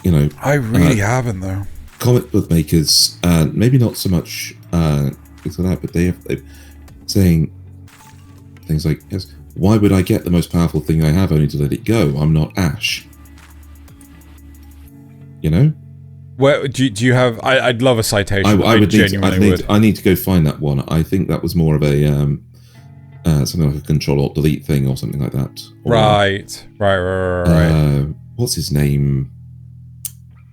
You know, I really haven't, though. Comic book makers, maybe not so much things like that, but they're saying things like, yes, why would I get the most powerful thing I have only to let it go? I'm not Ash. You know? Where do you have? I'd love a citation. I need to go find that one. I think that was more of a something like a Control-Alt-Delete thing or something like that. Or, right. What's his name?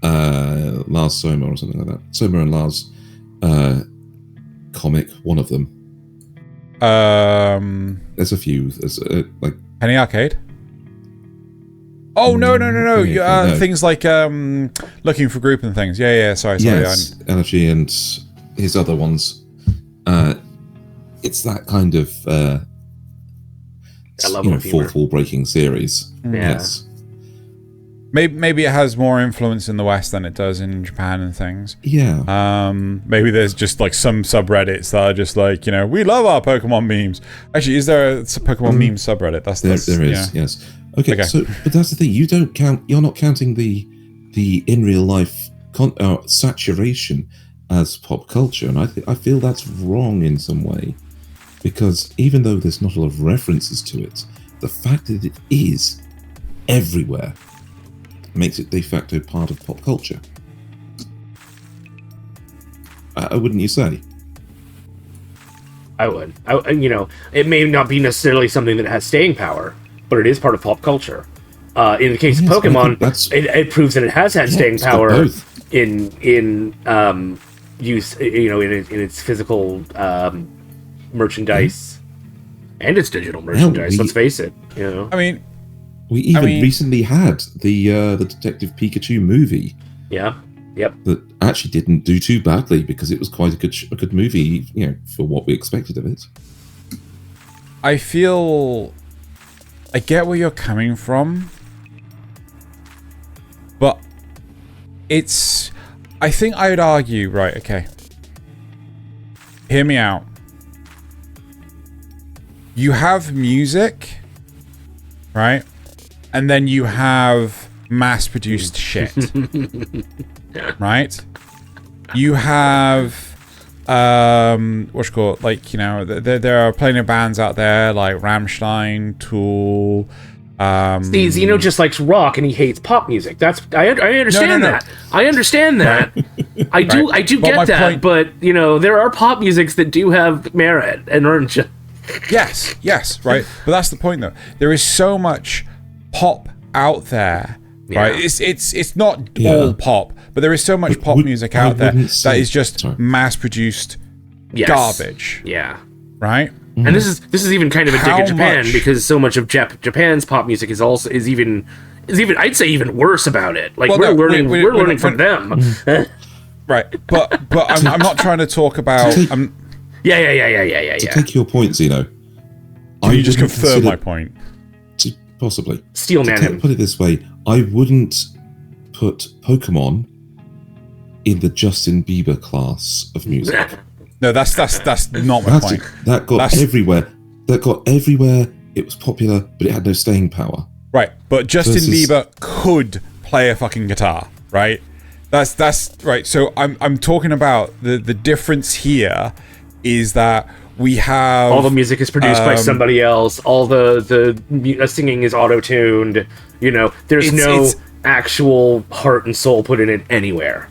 Lars Soma or something like that. Soma and Lars comic, one of them. There's a few. There's like Penny Arcade. Oh no! No. Things like looking for group and things. Yeah. Sorry. Yes, Energy and his other ones. It's that kind of fourth wall breaking series. Yeah. Yes. Maybe it has more influence in the West than it does in Japan and things. Yeah. Maybe there's just like some subreddits that are just like, you know, we love our Pokemon memes. Actually, is there a Pokemon meme subreddit? There is. Yeah. Yes. Okay. So, but that's the thing. You're not counting the in real life saturation as pop culture, and I feel that's wrong in some way, because even though there's not a lot of references to it, the fact that it is everywhere makes it de facto part of pop culture. Wouldn't you say? I would. You know, it may not be necessarily something that has staying power, but it is part of pop culture. In the case of Pokemon, it proves that it has had staying power in use, you know, in its physical merchandise and its digital merchandise. Let's face it. You know, I mean, we recently had the Detective Pikachu movie. Yeah. Yep. That actually didn't do too badly because it was quite a good movie, you know, for what we expected of it. I get where you're coming from, but I think I would argue, right, okay. Hear me out. You have music, right? And then you have mass-produced shit. Right? You have what's it called? Like, you know, there are plenty of bands out there like Rammstein, Tool. See, Xeno just likes rock and he hates pop music. I understand that. I understand that. I do get that. But you know, there are pop musics that do have merit and aren't just. Yes, right. But that's the point, though. There is so much pop out there, right? It's not all pop, but there is so much pop music out there that is just mass-produced garbage. Yeah. Right. And this is even kind of a dig at Japan because so much of Japan's pop music is even I'd say even worse about it. Like we're learning from them. Right. But I'm not trying to talk about. Yeah. To take your point, Xeno. Can you just confirm my point? Possibly. Steelman him. Put it this way, I wouldn't put Pokemon in the Justin Bieber class of music. No, that's not my point. That got everywhere. It was popular, but it had no staying power. Right, but Justin Bieber could play a fucking guitar, right? That's right. So I'm talking about the difference here is that we have all the music is produced by somebody else. All the singing is auto-tuned. You know, there's no actual heart and soul put in it anywhere.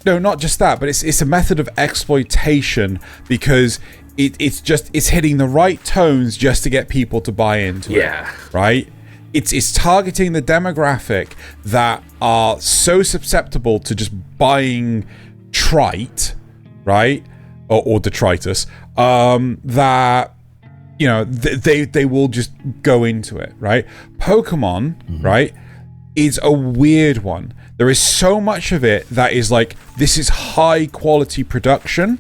No, not just that, but it's a method of exploitation because it's hitting the right tones just to get people to buy into it. Yeah. Right? It's targeting the demographic that are so susceptible to just buying trite, right? Or detritus, that, you know, they will just go into it, right? Pokemon, right, is a weird one. There is so much of it that is like, this is high quality production,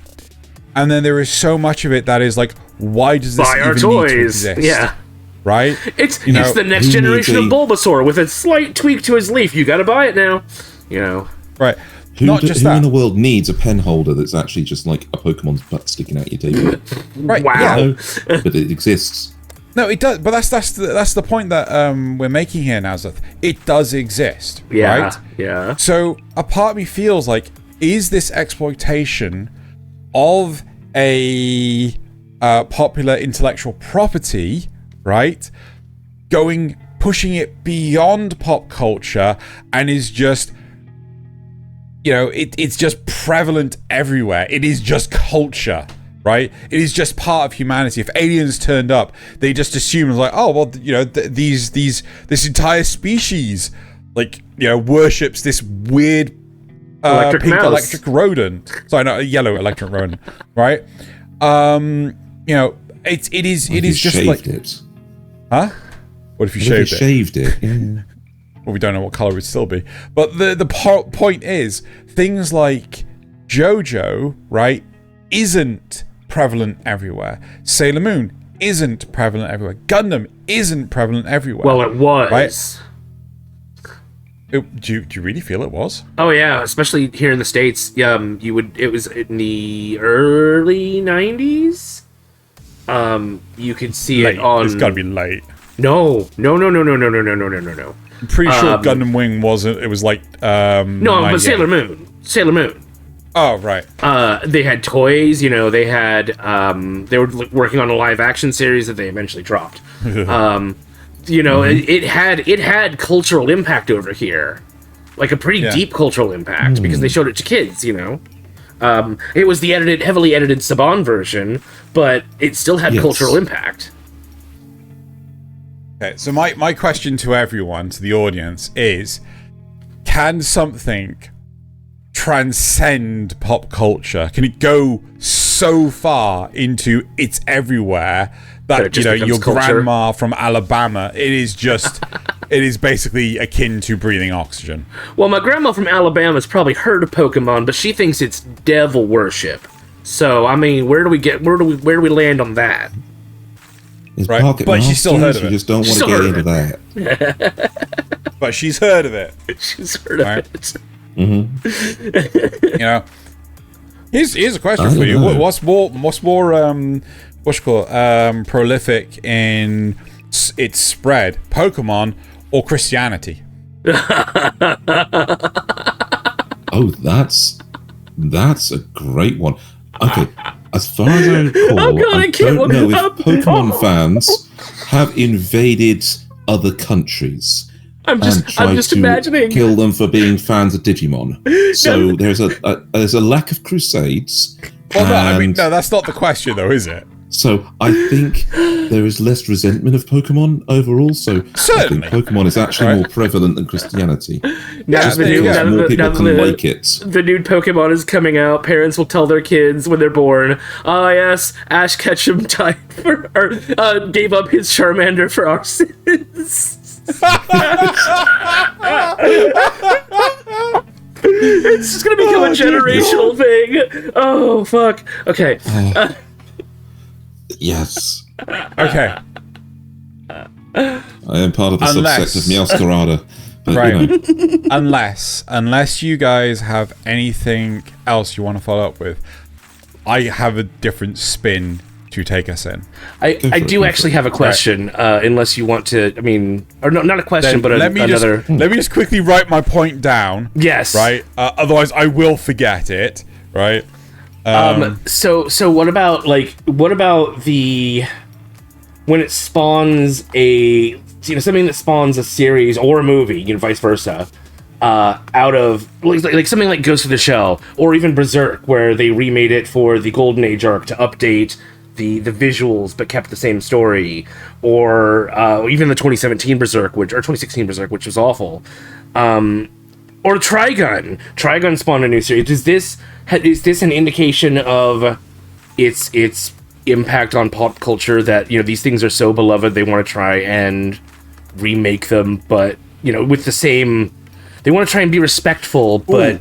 and then there is so much of it that is like, why does this even need to exist? Yeah. Right? It's the next generation of Bulbasaur with a slight tweak to his leaf. You gotta buy it now. You know. Right. Who in the world needs a pen holder that's actually just like a Pokemon's butt sticking out your table? Right. Wow. Yeah. But it exists. No, it does. But that's the point that we're making here, Nasuth. It does exist. Yeah. Right? Yeah. So a part of me feels like, is this exploitation of a popular intellectual property, right, pushing it beyond pop culture and is just, you know, it's just prevalent everywhere. It is just culture, right? It is just part of humanity. If aliens turned up, they just assume like, oh well, you know, this entire species, like, you know, worships this weird pink electric rodent. Sorry, not a yellow electric rodent, right? You know, it is just like it? Huh? What if you shaved it? Shaved it. Yeah. Well, we don't know what color it would still be. But the point is, things like JoJo, right, isn't prevalent everywhere. Sailor Moon isn't prevalent everywhere. Gundam isn't prevalent everywhere. Well, it was. Right? Do you really feel it was? Oh yeah, especially here in the States. It was in the early 90s. You could see late. it on. It's got to be late. No. I'm pretty sure Gundam Wing wasn't. It was like no, but Sailor Moon. Oh right. They had toys. You know, they had they were working on a live action series that they eventually dropped. You know, it had cultural impact over here, like a pretty deep cultural impact because they showed it to kids. You know, it was the heavily edited Saban version, but it still had cultural impact. Okay, so my question to everyone, to the audience, is: can something transcend pop culture? Can it go so far into it's everywhere that, you know, your grandma from Alabama, it is basically akin to breathing oxygen? Well, my grandma from Alabama's probably heard of Pokemon, but she thinks it's devil worship. So, I mean, where do we land on that? It's right, but she's still heard of it. You just don't want to get into that. But she's heard of it. She's heard of it. Mm-hmm. You know, here's a question for you. What's more prolific in its spread, Pokemon or Christianity? Oh, that's a great one. Okay, as far as I recall, Oh God, I can't don't know look if up. Pokemon fans have invaded other countries. I'm just to imagining. kill them for being fans of Digimon. So there's a lack of crusades. Well, no, I mean, no, that's not the question, though, is it? So I think there is less resentment of Pokemon overall. So Certainly. I think Pokemon is actually more prevalent than Christianity. Now Just because more people can like it. The new Pokemon is coming out. Parents will tell their kids when they're born, "Oh yes, Ash Ketchum died gave up his Charmander for our sins." It's just gonna become a generational thing. Oh fuck. Okay. Yes. Okay. I am part of the subsect of Meowscarada. But, right. Unless you guys have anything else you want to follow up with, I have a different spin to take us in. I do actually have a question, unless you want to. I mean, or no, not a question, but another. Let me just quickly write my point down. Yes. Right. Otherwise, I will forget it. Right. So what about the when it spawns something that spawns a series or a movie, vice versa, out of like something like Ghost of the Shell or even Berserk, where they remade it for the Golden Age arc to update the visuals but kept the same story, or even the 2017 Berserk, or 2016 Berserk, which was awful, or Trigun. Trigun spawned a new series. Is this an indication of its impact on pop culture, that these things are so beloved they want to try and remake them, but with the same, they want to try and be respectful, but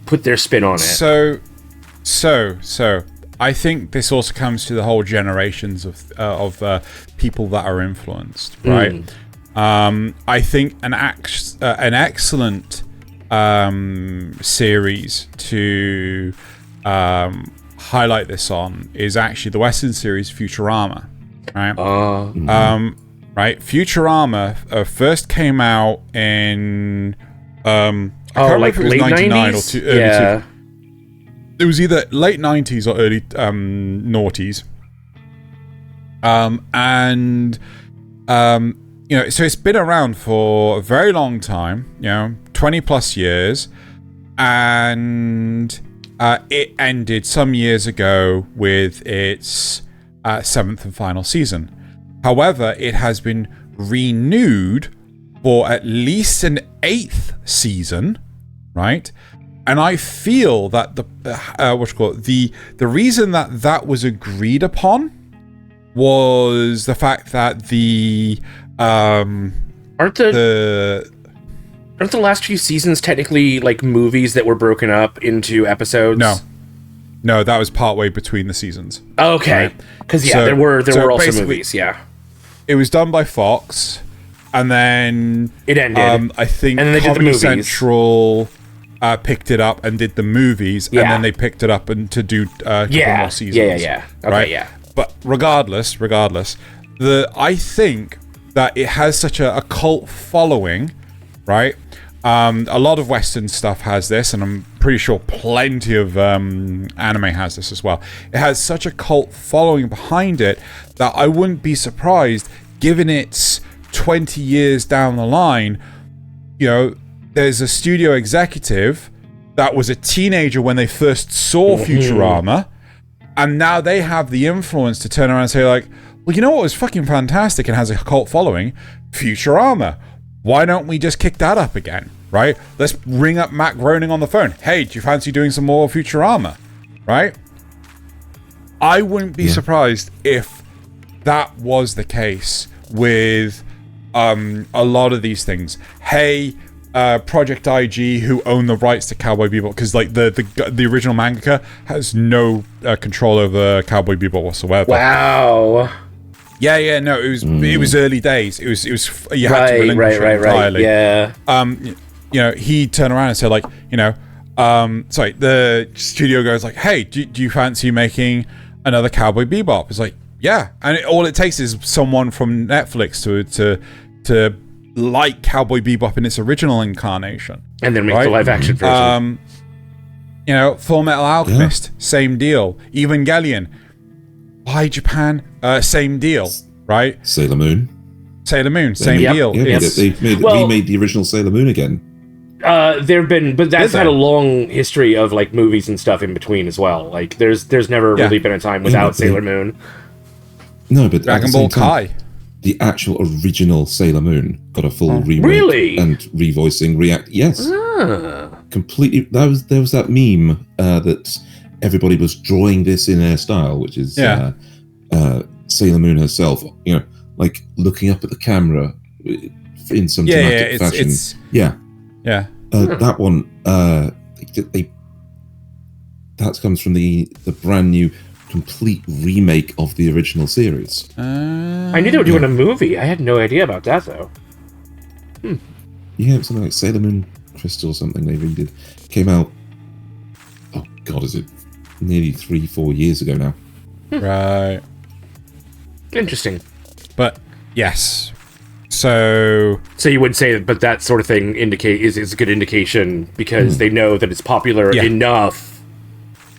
put their spin on it. So I think this also comes to the whole generations of people that are influenced, right? I think an excellent series to highlight this on is actually the Western series Futurama, right? Right, Futurama first came out in I can't remember if it was late 99 90s? or early Yeah. It was either late 90s or early noughties. So it's been around for a very long time, 20 plus years, and it ended some years ago with its 7th and final season. However, it has been renewed for at least an 8th season, right? And I feel that the reason that was agreed upon was the fact that aren't the last few seasons technically like movies that were broken up into episodes? No, that was partway between the seasons. Okay, because there were also movies. Yeah, it was done by Fox, and then it ended. I think and then they did the movies. Central picked it up and did the movies, and then they picked it up and to do a couple more seasons. Yeah. Okay, right? yeah. But regardless, I think that it has such a cult following, right? A lot of Western stuff has this, and I'm pretty sure plenty of anime has this as well. It has such a cult following behind it that I wouldn't be surprised, given it's 20 years down the line, there's a studio executive that was a teenager when they first saw Futurama, and now they have the influence to turn around and say, like, well, you know what was fucking fantastic and has a cult following? Futurama. Why don't we just kick that up again, right? Let's ring up Matt Groening on the phone. Hey, do you fancy doing some more Futurama, right? I wouldn't be surprised if that was the case with a lot of these things. Hey, Project IG, who own the rights to Cowboy Bebop, because like the original mangaka has no control over Cowboy Bebop whatsoever. Wow. Yeah, no, it was early days. It was you had to relinquish it entirely. Yeah. He turned around and said, like, the studio goes like, hey, do you fancy making another Cowboy Bebop? It's like, yeah, and all it takes is someone from Netflix to like Cowboy Bebop in its original incarnation, and then make the live action version. Full Metal Alchemist, same deal. Evangelion. Why Japan? Same deal, right? Sailor Moon, same deal. Yeah, they remade the original Sailor Moon again. There've been, but that's had a long history of like movies and stuff in between as well. Like there's never really been a time without Sailor Moon. No, but Dragon Ball Kai, the actual original Sailor Moon got a full remake and revoicing. Yes, completely. There was that meme that everybody was drawing this in their style, which is Sailor Moon herself. Like looking up at the camera in some dramatic fashion. That one, that comes from the brand new, complete remake of the original series. I knew they were doing a movie. I had no idea about that though. Yeah, it was something like Sailor Moon Crystal or something they redid. Came out. Oh God, is it nearly 3-4 years ago now? Right. Interesting. But yes. So you would say, but that sort of thing is a good indication because they know that it's popular enough,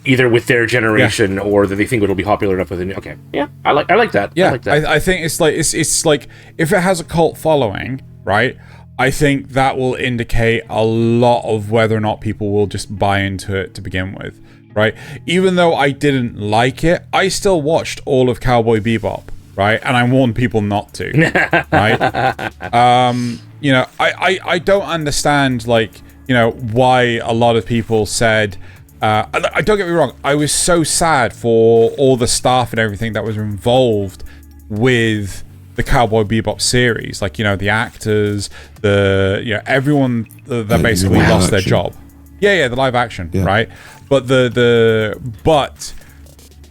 either with their generation or that they think it'll be popular enough with. Okay, I like that. Yeah, I like that. I think it's like if it has a cult following, right? I think that will indicate a lot of whether or not people will just buy into it to begin with, right? Even though I didn't like it, I still watched all of Cowboy Bebop. Right, and I warn people not to. Right, I don't understand why a lot of people said. I don't get me wrong. I was so sad for all the staff and everything that was involved with the Cowboy Bebop series, like the actors, everyone that basically lost their job. Yeah, the live action, right? But but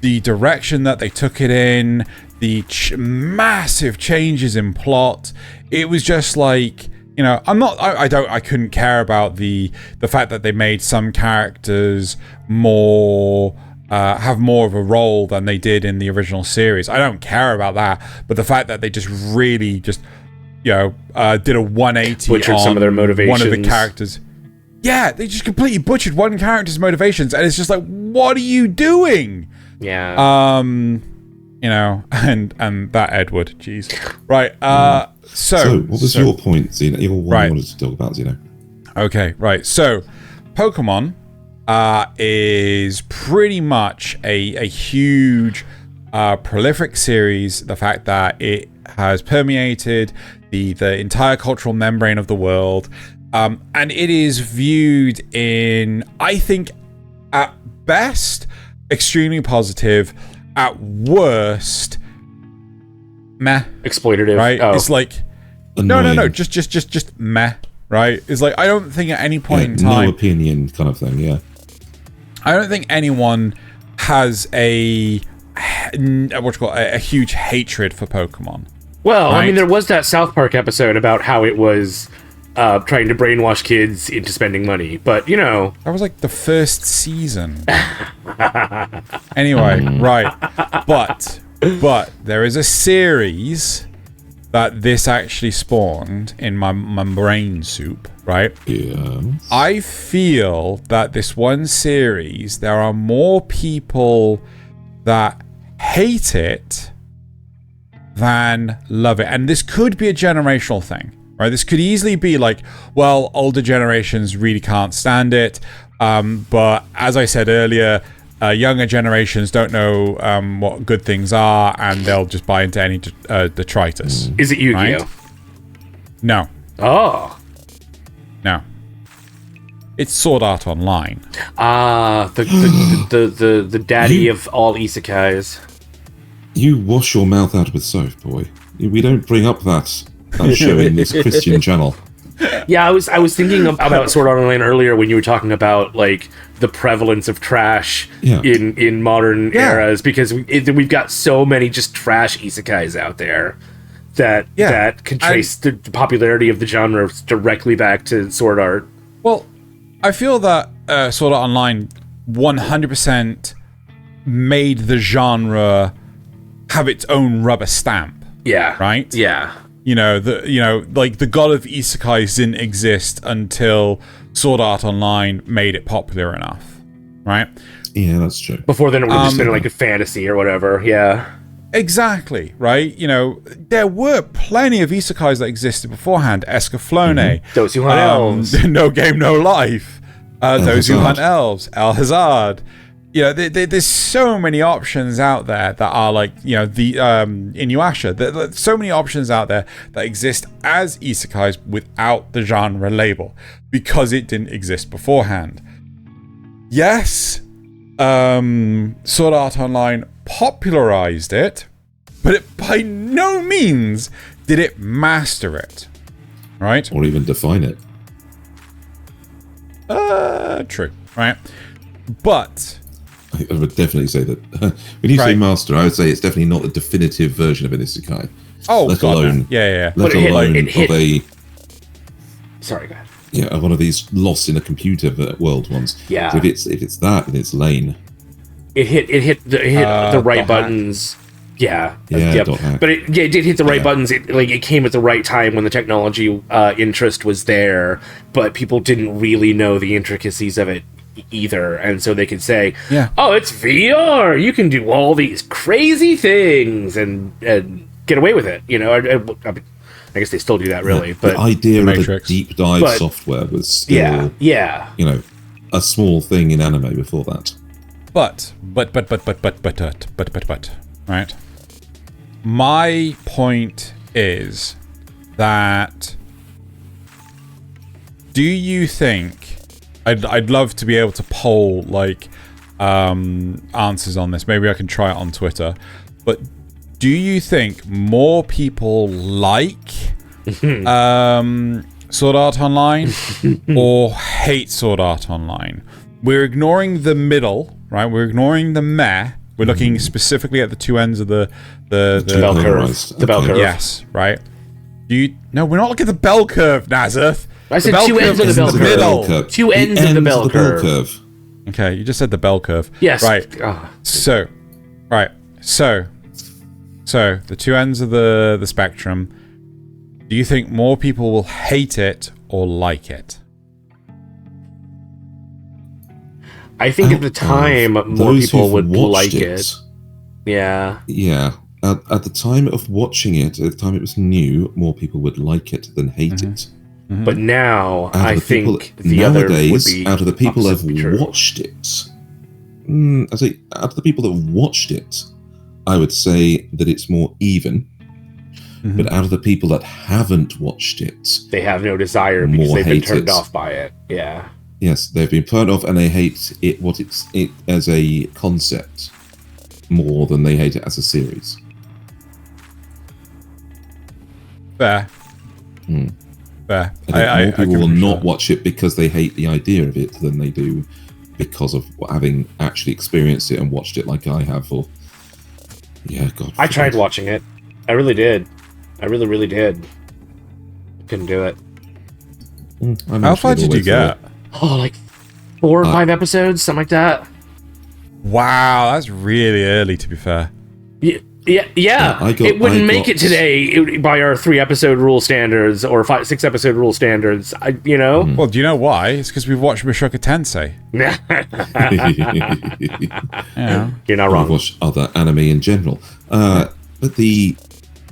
the direction that they took it in. The massive changes in plot. It was just like, I couldn't care about the fact that they made some characters more have more of a role than they did in the original series. I don't care about that, but the fact that they just really just did a 180 butchered on some of their motivations. One of the characters. Yeah, they just completely butchered one character's motivations, and it's just like, what are you doing? Yeah. And that Edward, jeez. Right, so what was your point, Xeno? Your one you wanted to talk about, Xeno. Okay, right. So, Pokemon is pretty much a huge, prolific series. The fact that it has permeated the entire cultural membrane of the world. And it is viewed in, I think, at best, extremely positive. At worst, meh. Exploitative, right? Oh. It's like Annoying. no, just meh, right? It's like I don't think at any point in time, no opinion kind of thing. Yeah, I don't think anyone has a huge hatred for Pokemon. Well, right? I mean, there was that South Park episode about how it was trying to brainwash kids into spending money, but that was like the first season. Anyway, right, but there is a series that this actually spawned in my brain soup, right? Yeah. I feel that this one series, there are more people that hate it than love it, and this could be a generational thing. Right, this could easily be like, well, older generations really can't stand it, but as I said earlier, younger generations don't know what good things are, and they'll just buy into any detritus. Is it Yu-Gi-Oh? Right? No. Oh. No. It's Sword Art Online. The daddy of all isekais. You wash your mouth out with soap, boy. We don't bring up that show in this Christian channel. Yeah, I was thinking about Sword Art Online earlier when you were talking about like the prevalence of trash in modern eras, because we've got so many just trash isekais out there that can trace the popularity of the genre directly back to Sword Art. Well, I feel that Sword Art Online 100% made the genre have its own rubber stamp. Yeah. Right? Yeah. Like the god of isekais didn't exist until Sword Art Online made it popular enough. right? Yeah, that's true. Before then, it would have just been like a fantasy or whatever. Yeah. Exactly, right? You know, there were plenty of isekais that existed beforehand. Escaflowne, Those Who Hunt Elves. No Game, No Life. Those Who Hazard. Hunt Elves. El Hazard. You know, there's so many options out there that are like, you know, the Inuyasha. There's so many options out there that exist as isekais without the genre label because it didn't exist beforehand. Yes, Sword Art Online popularized it, but it by no means did it master it, right? Or even define it. True, right? But I would definitely say that when you say master, I would say it's definitely not the definitive version of an isekai. oh, Let God, alone, no. Yeah. let alone it hit- of a Sorry, go ahead. one of these lost in a computer world ones. Yeah. So if it's that, then it's lane. It hit the right dot buttons. Yeah. Yeah, Yep. dot hack. But it did hit the right Yeah. buttons. It came at the right time when the technology interest was there, but people didn't really know the intricacies of it either, and so they could say, Yeah. "Oh, it's VR. You can do all these crazy things and get away with it." You know, I guess they still do that, really. But the idea of a Matrix. deep dive But- software was still, yeah. a small thing in anime before that. But, right? My point is that do you think I'd love to be able to poll like answers on this. Maybe I can try it on Twitter. But do you think more people like Sword Art Online or hate Sword Art Online? We're ignoring the middle, right? We're ignoring the meh. We're looking specifically at the two ends of the Bell curve. Polarized. The bell Okay. curve. yes, right? No, we're not looking at the bell curve, Nasuth. I said The bell two curve ends of the is bell in curve. middle. Curve. Two ends of the bell curve. Okay, you just said the bell curve. Yes. Right. Ah. So, right. So the two ends of the spectrum. Do you think more people will hate it or like it? I think at the time more Those people who've would watched like it. Yeah. Yeah. At the time of watching it, at the time it was new, more people would like it than hate it. But now Out of I the people- think the other would nowadays, be out of the people that opposite be have true. watched it, I say out of the people that have watched it, I would say that it's more even. But out of the people that haven't watched it, They have no desire because More they've been hate turned it. off by it. Yeah. yes, they've been turned off and they hate it it as a concept more than they hate it as a series. Fair. Fair. I think more people will can not watch it because they hate the idea of it than they do because of having actually experienced it and watched it like I have. Or God, I tried watching it. I really did. I really, really did. Couldn't do it. How far did you get? Oh, like 4 or 5 episodes, something like that. Wow, that's really early. To be fair. Yeah. It wouldn't make it today by our 3-episode rule standards or 6-episode rule standards. Well, do you know why? It's because we've watched Mushoku Tensei. Yeah. You're not I wrong. watch other anime in general. But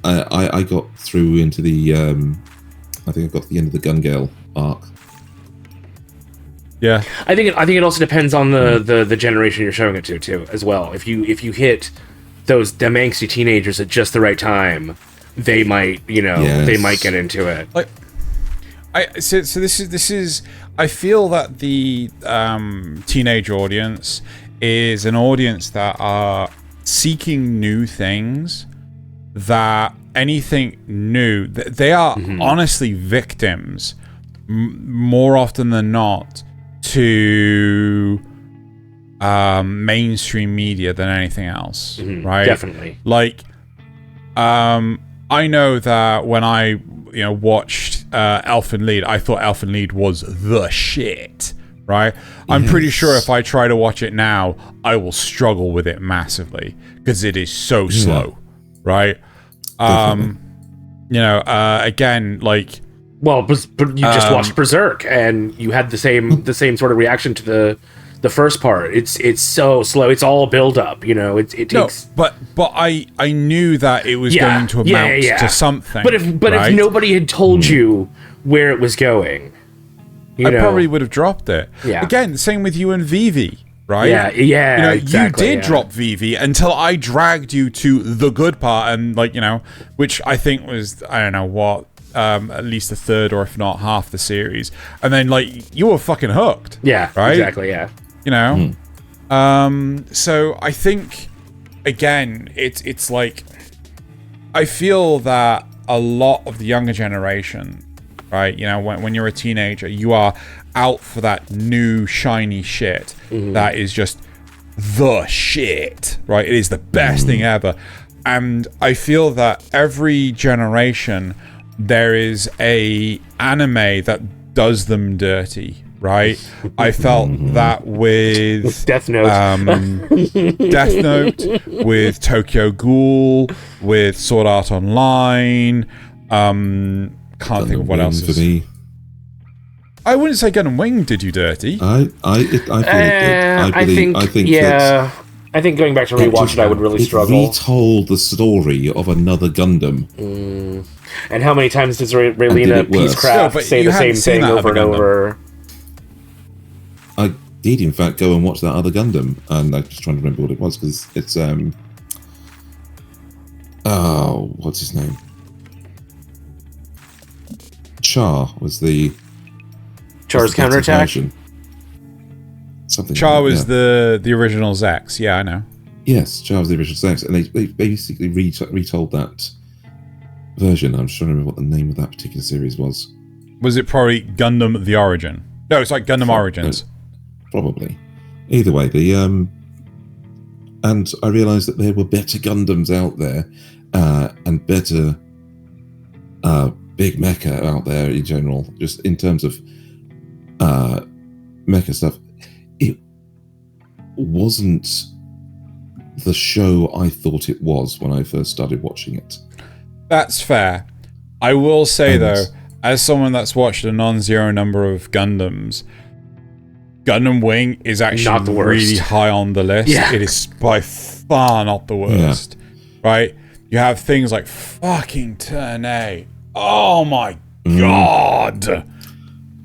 I got through into the I think I got to the end of the Gun Gale arc. Yeah. I think it also depends on the generation you're showing it to too, as well. If you hit them angsty teenagers at just the right time, they might they might get into it. Like, so this is. I feel that the teenage audience is an audience that are seeking new things. That anything new, they are honestly victims more often than not to mainstream media than anything else, right? Definitely. Like, I know that when I watched Elfen Lied, I thought Elfen Lied was the shit, right? I'm pretty sure if I try to watch it now, I will struggle with it massively because it is so slow, right? Again, like. Well, but you just watched Berserk, and you had the same sort of reaction to the first part. It's so slow. It's all build up, you know. It takes. No, but I knew that it was going to amount to something. But if nobody had told you where it was going, I probably would have dropped it. Yeah. Again, the same with you and Vivi, right? Yeah. Exactly, you did drop Vivi until I dragged you to the good part, and which I think was, I don't know what, at least a third or if not half the series, and then you were fucking hooked. Yeah. Right. Exactly. Yeah. So I think again, it's like I feel that a lot of the younger generation, right? When you're a teenager, you are out for that new shiny shit that is just the shit, right? It is the best thing ever. And I feel that every generation there is a anime that does them dirty, right? I felt that with Death Note, Death Note, with Tokyo Ghoul, with Sword Art Online. Can't think of what else for me. I wouldn't say Gun and Wing did you dirty. I feel it did. I think yeah. I think going back to rewatch it, I would really struggle. It retold the story of another Gundam. And how many times does Raylena Peacecraft say the same thing over and over? I did, in fact, go and watch that other Gundam, and I'm just trying to remember what it was, because it's what's his name? Char was the Char's counterattack. Something. Char was the original Zex. Yeah, I know. Yes, Char was the original Zex, and they basically retold that version. I'm just trying to remember what the name of that particular series was. Was it probably Gundam The Origin? No, it's like Gundam Origins. Probably. Either way, and I realised that there were better Gundams out there, and better big mecha out there in general, just in terms of mecha stuff. It wasn't the show I thought it was when I first started watching it. That's fair. I will say, though, as someone that's watched a non-zero number of Gundams, Gundam Wing is actually not the worst. Really high on the list. Yeah. It is by far not the worst. Yeah. Right? You have things like fucking Turn A. Oh my god!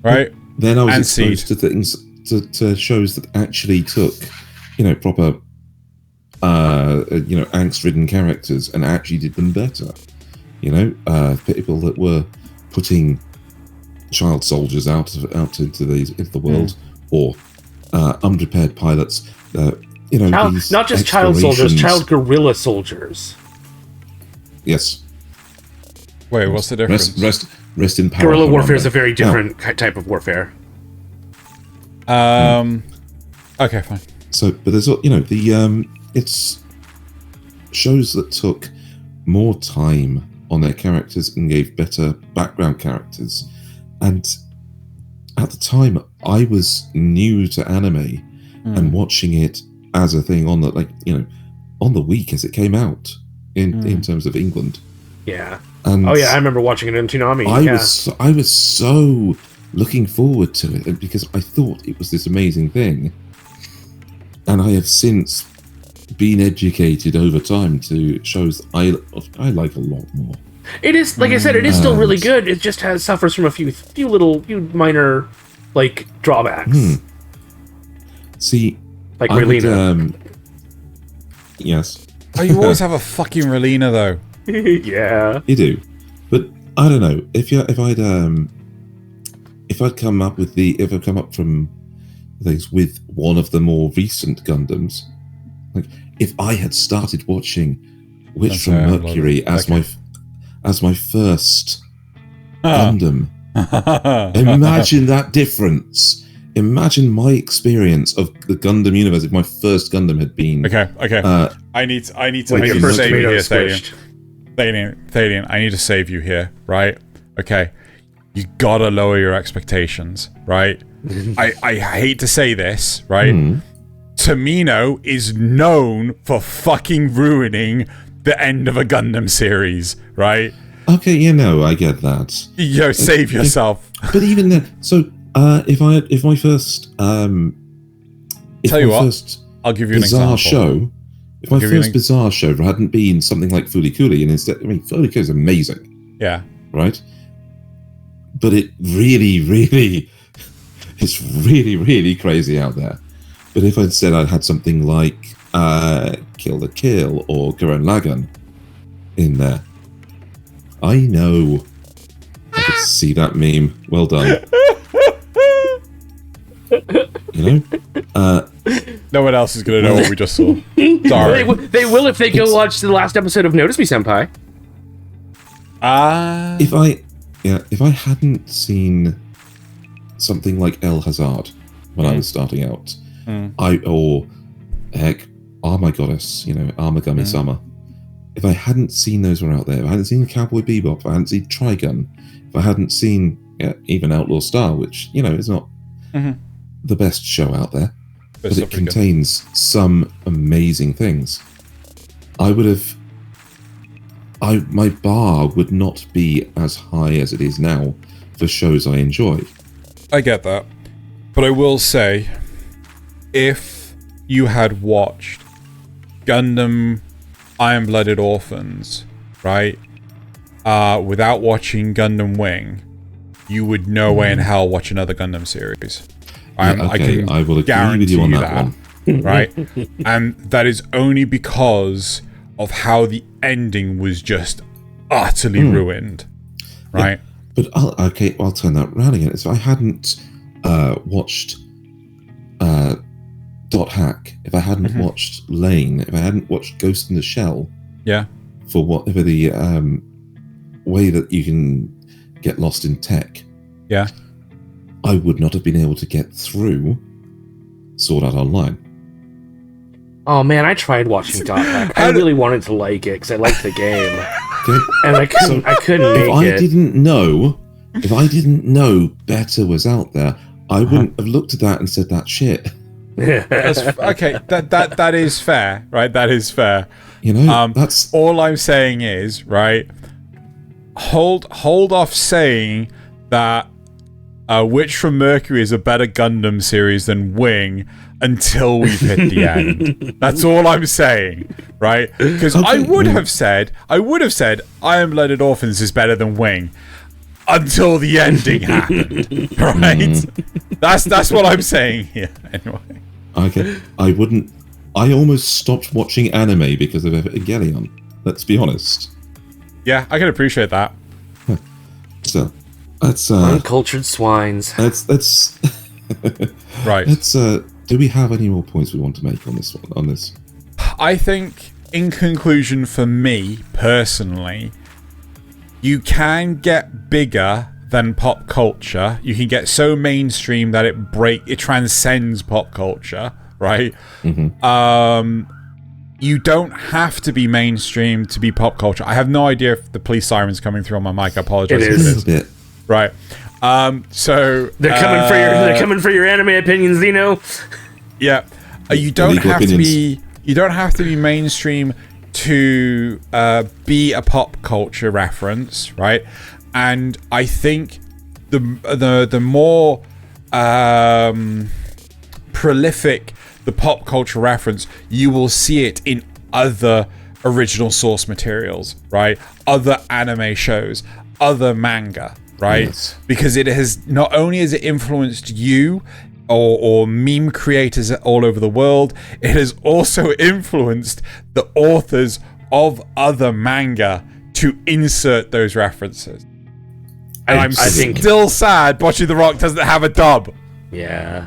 Right? But then I was exposed to things, to shows that actually took, proper, angst-ridden characters and actually did them better. People that were putting child soldiers out into the world, or unprepared pilots. Not just child soldiers, child guerrilla soldiers. Yes. Wait, what's the difference? Rest in power. Guerrilla warfare is a very different type of warfare. Okay, fine. So, but there's it's shows that took more time on their characters and gave better background characters. And at the time, I was new to anime and watching it as a thing on the on the week as it came out in terms of England. Yeah. And I remember watching it in Toonami. I was so looking forward to it because I thought it was this amazing thing, and I have since been educated over time to shows I like a lot more. It is, like I said, it is still really good. It just suffers from a few minor drawbacks. See, like Raylena. Yes. Oh, you always have a fucking Raylena though. Yeah, you do, but I don't know if I'd come up from things with one of the more recent Gundams, like if I had started watching Witch from Mercury as my first Gundam, imagine that difference. Imagine my experience of the Gundam universe if my first Gundam had been okay. I need to save you here, Thaylien, I need to save you here, right? Okay. You gotta lower your expectations, right? I hate to say this, right? Tamino is known for fucking ruining the end of a Gundam series, right? Okay, I get that. Yo, save yourself. But even then, so if my first Tell you what, I'll give you an example. If my first bizarre show hadn't been something like Fulikuli, and instead, I mean, Fulikuli is amazing. Yeah. Right? But it really, it's really crazy out there. But if instead I'd had something like Kill the Kill or Gurren Lagann in there, I know. I could see that meme. Well done. You know? No one else is going to know what we just saw. Sorry. They will if they go watch the last episode of Notice Me, Senpai. If I hadn't seen something like El Hazard when I was starting out, or heck, Armor Goddess, you know, Armagami Sama. If I hadn't seen those were out there, if I hadn't seen Cowboy Bebop, if I hadn't seen Trigun, if I hadn't seen even Outlaw Star, which, you know, is not the best show out there, but it contains some amazing things. My bar would not be as high as it is now for shows I enjoy. I get that. But I will say, if you had watched Gundam Iron-Blooded Orphans, right, without watching Gundam Wing, you would no way in hell watch another Gundam series. I will agree with you on that one. Right? And that is only because of how the ending was just utterly ruined. Right? Yeah, but I'll turn that around again. If I hadn't watched Dot Hack, if I hadn't watched Lane, if I hadn't watched Ghost in the Shell, for whatever the way that you can get lost in tech, I would not have been able to get through Sword Art Online. Oh man, I tried watching Dot Hack. I really wanted to like it because I liked the game, and I couldn't. I couldn't make it. If I didn't know better was out there, I wouldn't have looked at that and said that shit. Okay, that is fair, right? That is fair. You know, that's all I'm saying is, right? Hold off saying that Witch from Mercury is a better Gundam series than Wing until we've hit the end. That's all I'm saying, right? Because I would have said Iron-Blooded Orphans is better than Wing until the ending happened, right? That's what I'm saying here. Anyway. Okay, I almost stopped watching anime because of Evangelion. Let's be honest. Yeah, I can appreciate that. So, let's uncultured swines. Let's right. Let's do we have any more points we want to make on this one? On this, I think, in conclusion, for me personally, you can get bigger than pop culture. You can get so mainstream that it transcends pop culture, right? You don't have to be mainstream to be pop culture. I have no idea if the police siren's coming through on my mic. I apologize. It is. Right. So they're coming for your anime opinions, Xeno. Yeah. You don't have to be mainstream to be a pop culture reference, right? And I think the more prolific the pop culture reference, you will see it in other original source materials, right? Other anime shows, other manga, right? Yes. Because it has not only has it influenced you or meme creators all over the world, it has also influenced the authors of other manga to insert those references. And I'm still sad Bocce the Rock doesn't have a dub. Yeah.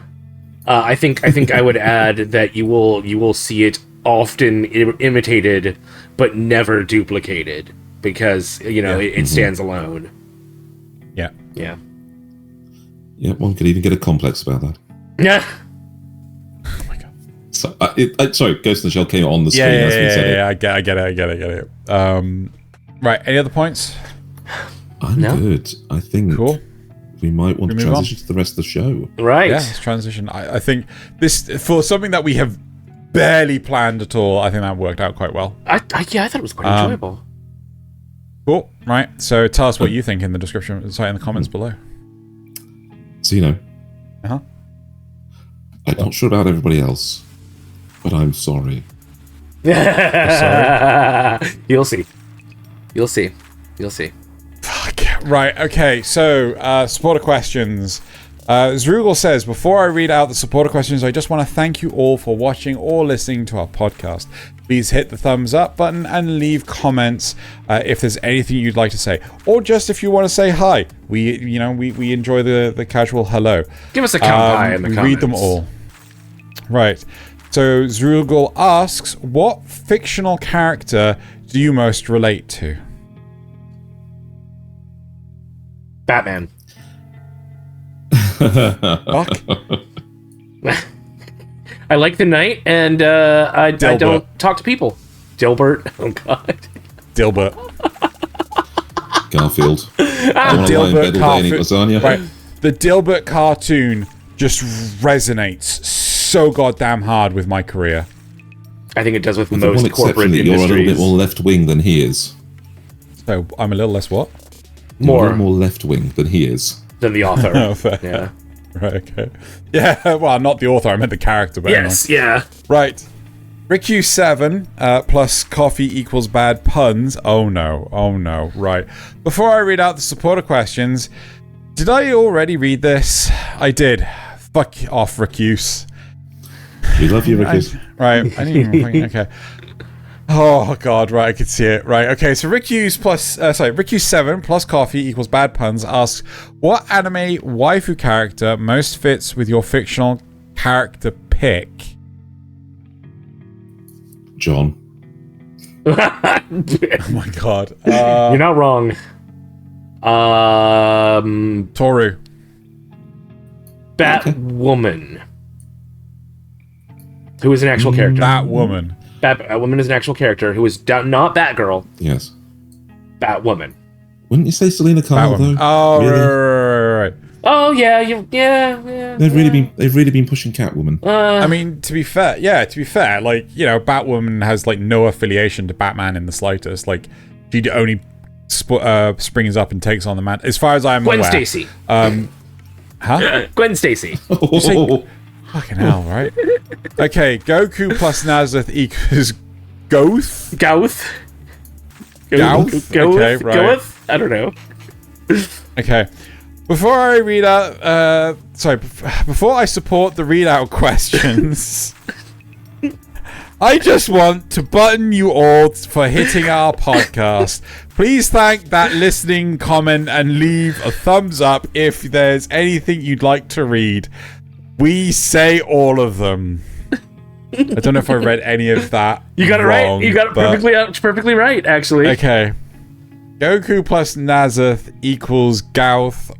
I think I would add that you will see it often imitated but never duplicated because it stands alone. Yeah. Yeah. Yeah, one could even get a complex about that. Yeah. Oh my god. So, sorry, Ghost in the Shell came on the screen. Yeah, I get it. Right, any other points? I'm good. I think cool. We might want to transition to the rest of the show. Right. Yeah, let's transition. I think this, for something that we have barely planned at all, I think that worked out quite well. I thought it was quite enjoyable. Cool. Right. So tell us what you think in the description, sorry, in the comments below. Xeno. I'm not sure about everybody else, but I'm sorry. Sorry. You'll see. You'll see. You'll see. Fuck. Right, okay, so, supporter questions. Zrugel says, before I read out the supporter questions, I just want to thank you all for watching or listening to our podcast. Please hit the thumbs up button and leave comments if there's anything you'd like to say, or just if you want to say hi. We enjoy the casual hello. Give us a kanpai in the comments. Read them all. Right. So Zrugel asks, what fictional character do you most relate to? Batman. Fuck. I like the night, and I don't talk to people. Dilbert. Oh, God. Dilbert. Garfield. Dilbert lasagna. Right. The Dilbert cartoon just resonates so goddamn hard with my career. I think it does with With most one corporate exception that you're a little bit industries. more left-wing than he is. So I'm a little less what? You're a More little more left-wing than he is. than the author. Oh, fair. Yeah. Right, okay. Yeah, well, not the author, I meant the character, but Yes, yeah. Right. Riku7 plus coffee equals bad puns. Oh no, right. Before I read out the supporter questions, did I already read this? I did. Fuck off, Ricuse. We love you, Rikus. Right, I didn't even fucking, okay. Oh god, right, I could see it. Right, okay, so Riku7 plus coffee equals bad puns asks, what anime waifu character most fits with your fictional character pick? John. Oh my god. You're not wrong. Toru. Batwoman. Who is an actual character. Batwoman. Batwoman is an actual character who is not Batgirl. Yes. Batwoman. Wouldn't you say Selena Kyle, though? Oh, Really? right. Oh yeah, yeah. They've really been pushing Catwoman. I mean, to be fair, like, you know, Batwoman has like no affiliation to Batman in the slightest. Like, she only springs up and takes on the man. As far as I'm aware. Gwen Stacy. Huh? Gwen Stacy. Fucking hell, right? Okay, Goku plus Nasuth equals Goth. Gouth. Okay, right. Goeth? I don't know. Okay. Before I read out, before I support the readout questions, I just want to button you all for hitting our podcast. Please thank that listening, comment, and leave a thumbs up if there's anything you'd like to read. We say all of them. I don't know if I read any of that. You got it wrong, right. You got it perfectly right, actually. Okay. Goku plus Nasuth equals Gouth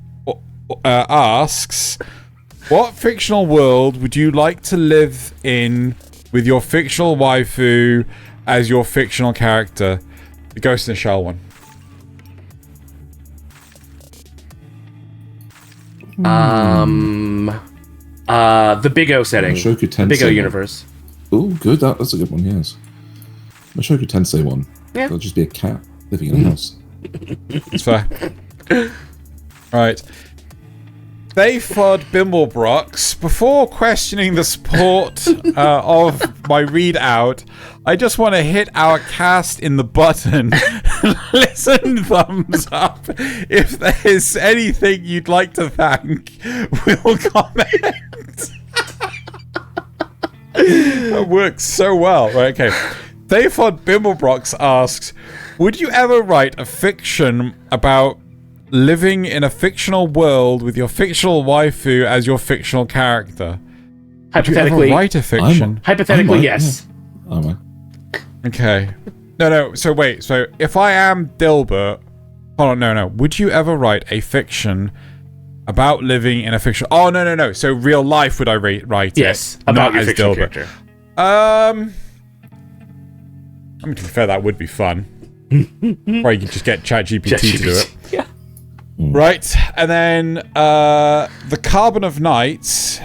asks, what fictional world would you like to live in with your fictional waifu as your fictional character? The Ghost in the Shell one. The Big O setting. Mushoku Tensei. Big O universe. Oh, good. That's a good one, yes. Mushoku Tensei one. Yeah. It'll just be a cat living in a house. It's fair. Right. They fod Bimblebrox. Before questioning the support of my readout, I just want to hit our cast in the button. Listen, thumbs up. If there's anything you'd like to thank, we'll comment. That works so well. Right, okay. They fod Bimblebrox asks, would you ever write a fiction about living in a fictional world with your fictional waifu as your fictional character? Hypothetically, would you ever write a fiction? Hypothetically, yes. Oh, my. Okay. No. So wait. So if I am Dilbert, hold on. No. Would you ever write a fiction about living in a fiction? Oh no. So real life would I write Yes, it? about not your as fictional Dilbert. character. I mean, to be fair, that would be fun. Or you could just get ChatGPT to do it. Yeah. Right, and then the Carbon of Nights.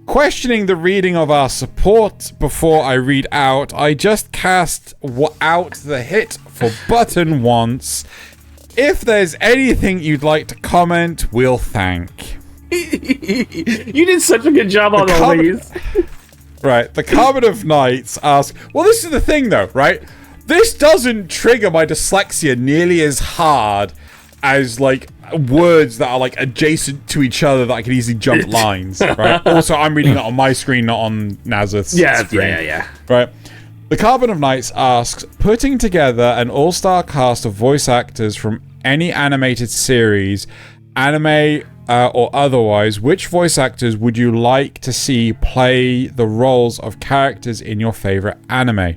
Questioning the reading of our support before I read out, I just cast out the hit for button once. If there's anything you'd like to comment, we'll thank. You did such a good job on all these. Right, the Carbon of Nights asks, well, this is the thing, though, right? This doesn't trigger my dyslexia nearly as hard as, like, words that are, like, adjacent to each other that I can easily jump lines, right? Also, I'm reading it on my screen, not on Nasuth's screen. Yeah. Right. The Carbon of Nights asks, putting together an all-star cast of voice actors from any animated series, anime or otherwise, which voice actors would you like to see play the roles of characters in your favorite anime?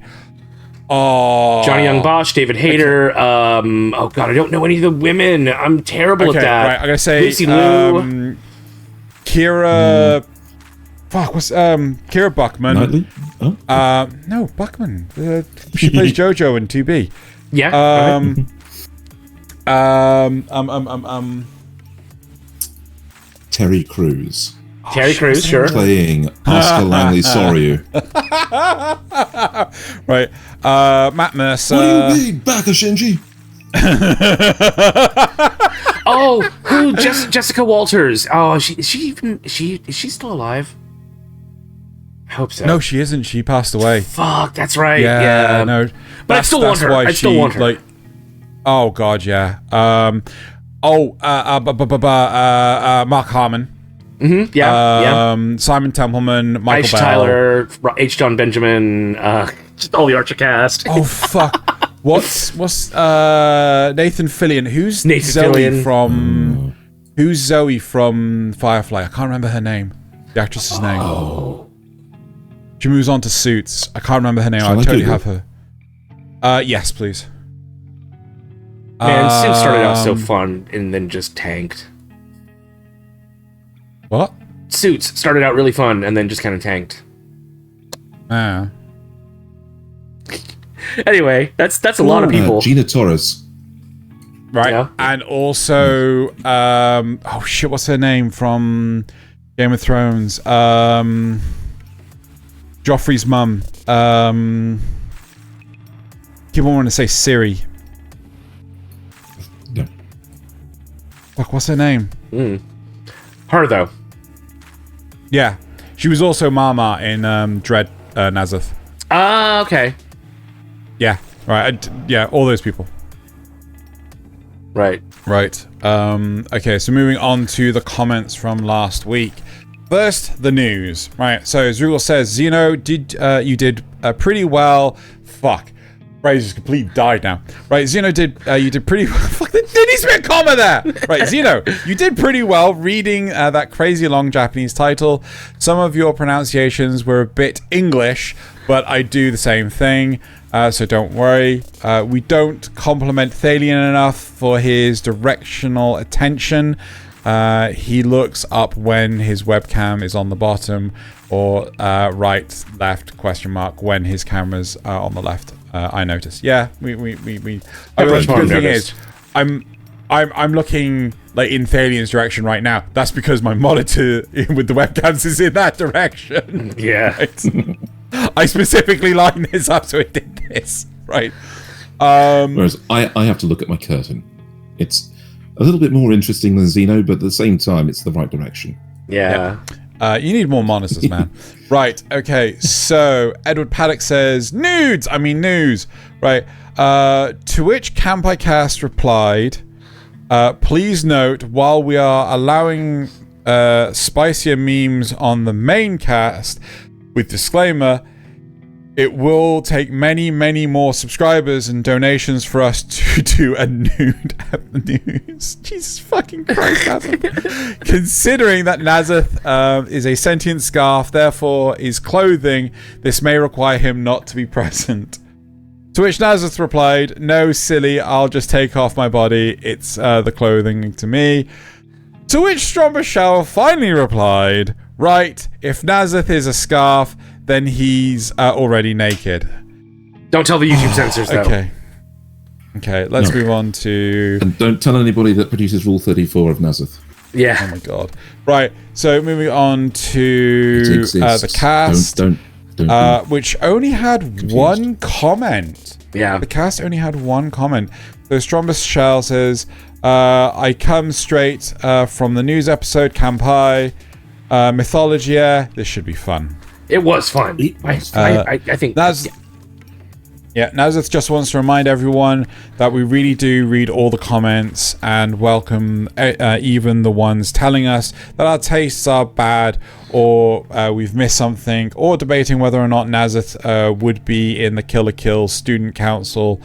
Oh, Johnny Young Bosch, David Hayter. Oh god, I don't know any of the women. I'm terrible at that. Right, I'm gonna say Lucy Liu. Kira. Fuck, what's Kira Buckman? Knightley? Oh. No, Buckman. She plays JoJo in 2B. Yeah. Terry Crews. Terry Crews, sure. Playing Oscar Langley Soryu. Right. Matt Mercer. What do you mean, Baka Shinji? Oh, who? Jessica Walters. Oh, is she still alive? I hope so. No, she isn't. She passed away. Fuck, that's right. Yeah, Yeah. no. But I still want her. I still want her. Like, oh god, yeah. Mark Harmon. Mm-hmm. Yeah. Simon Templeman, Michael Ice Bell. Tyler, H. John Benjamin, just all the Archer cast. Oh fuck. What's Nathan Fillion? Who's Nathan Zoe Fillion. from? Who's Zoe from Firefly? I can't remember her name. The actress's name. Oh. She moves on to Suits. I can't remember her name. Shall I I totally Google? have her. Yes, please. Man, Suits started out so fun and then just tanked. What? Suits started out really fun and then just kind of tanked. Ah. Anyway, that's a lot of people. Gina Torres. Right. Yeah. And also, oh shit, what's her name from Game of Thrones? Joffrey's mum. People want to say Siri. No. Fuck, what's her name? Her though. Yeah. She was also Mama in Dread Nasuth. Ah, okay. Yeah. Right. Yeah, all those people. Right. Right. Okay, so moving on to the comments from last week. First, the news. Right, so Zrugel says, Xeno, you did pretty well. Fuck. Right, just completely died now. Right, Xeno you did pretty well. Fuck, there needs to be a comma there. Right, Xeno, you did pretty well reading that crazy long Japanese title. Some of your pronunciations were a bit English, but I do the same thing. So don't worry. We don't compliment Thaylien enough for his directional attention. He looks up when his webcam is on the bottom, or right, left, question mark, when his camera's on the left. I noticed. Yeah, we. I mean, the thing is, I'm looking like in Thalien's direction right now. That's because my monitor with the webcams is in that direction. Yeah. Right? I specifically lined this up so it did this. Right. Whereas I have to look at my curtain. It's a little bit more interesting than Xeno, but at the same time, it's the right direction. Yeah. You need more monitors, man. Right, okay, so Edward Paddock says, nudes! I mean news. Right, to which Kanpai Cast replied, please note, while we are allowing spicier memes on the main cast, with disclaimer, it will take many, many more subscribers and donations for us to do a nude at the news. Jesus fucking Christ, Nasuth. Considering that Nasuth is a sentient scarf, therefore is clothing, this may require him not to be present. To which Nasuth replied, no, silly, I'll just take off my body. It's the clothing to me. To which Strombashell finally replied, right, if Nasuth is a scarf, then he's already naked. Don't tell the YouTube censors, though. Okay, let's move on to... And don't tell anybody that produces Rule 34 of Nasuth. Yeah. Oh my god. Right, so moving on to the cast, Don't which only had one comment. Yeah. The cast only had one comment. So Strombus Shell says, I come straight from the news episode, Kanpai, Mythologia. This should be fun. It was fun. I think that's... Yeah, Nasuth just wants to remind everyone that we really do read all the comments and welcome even the ones telling us that our tastes are bad or we've missed something, or debating whether or not Nasuth would be in the Kill la Kill student council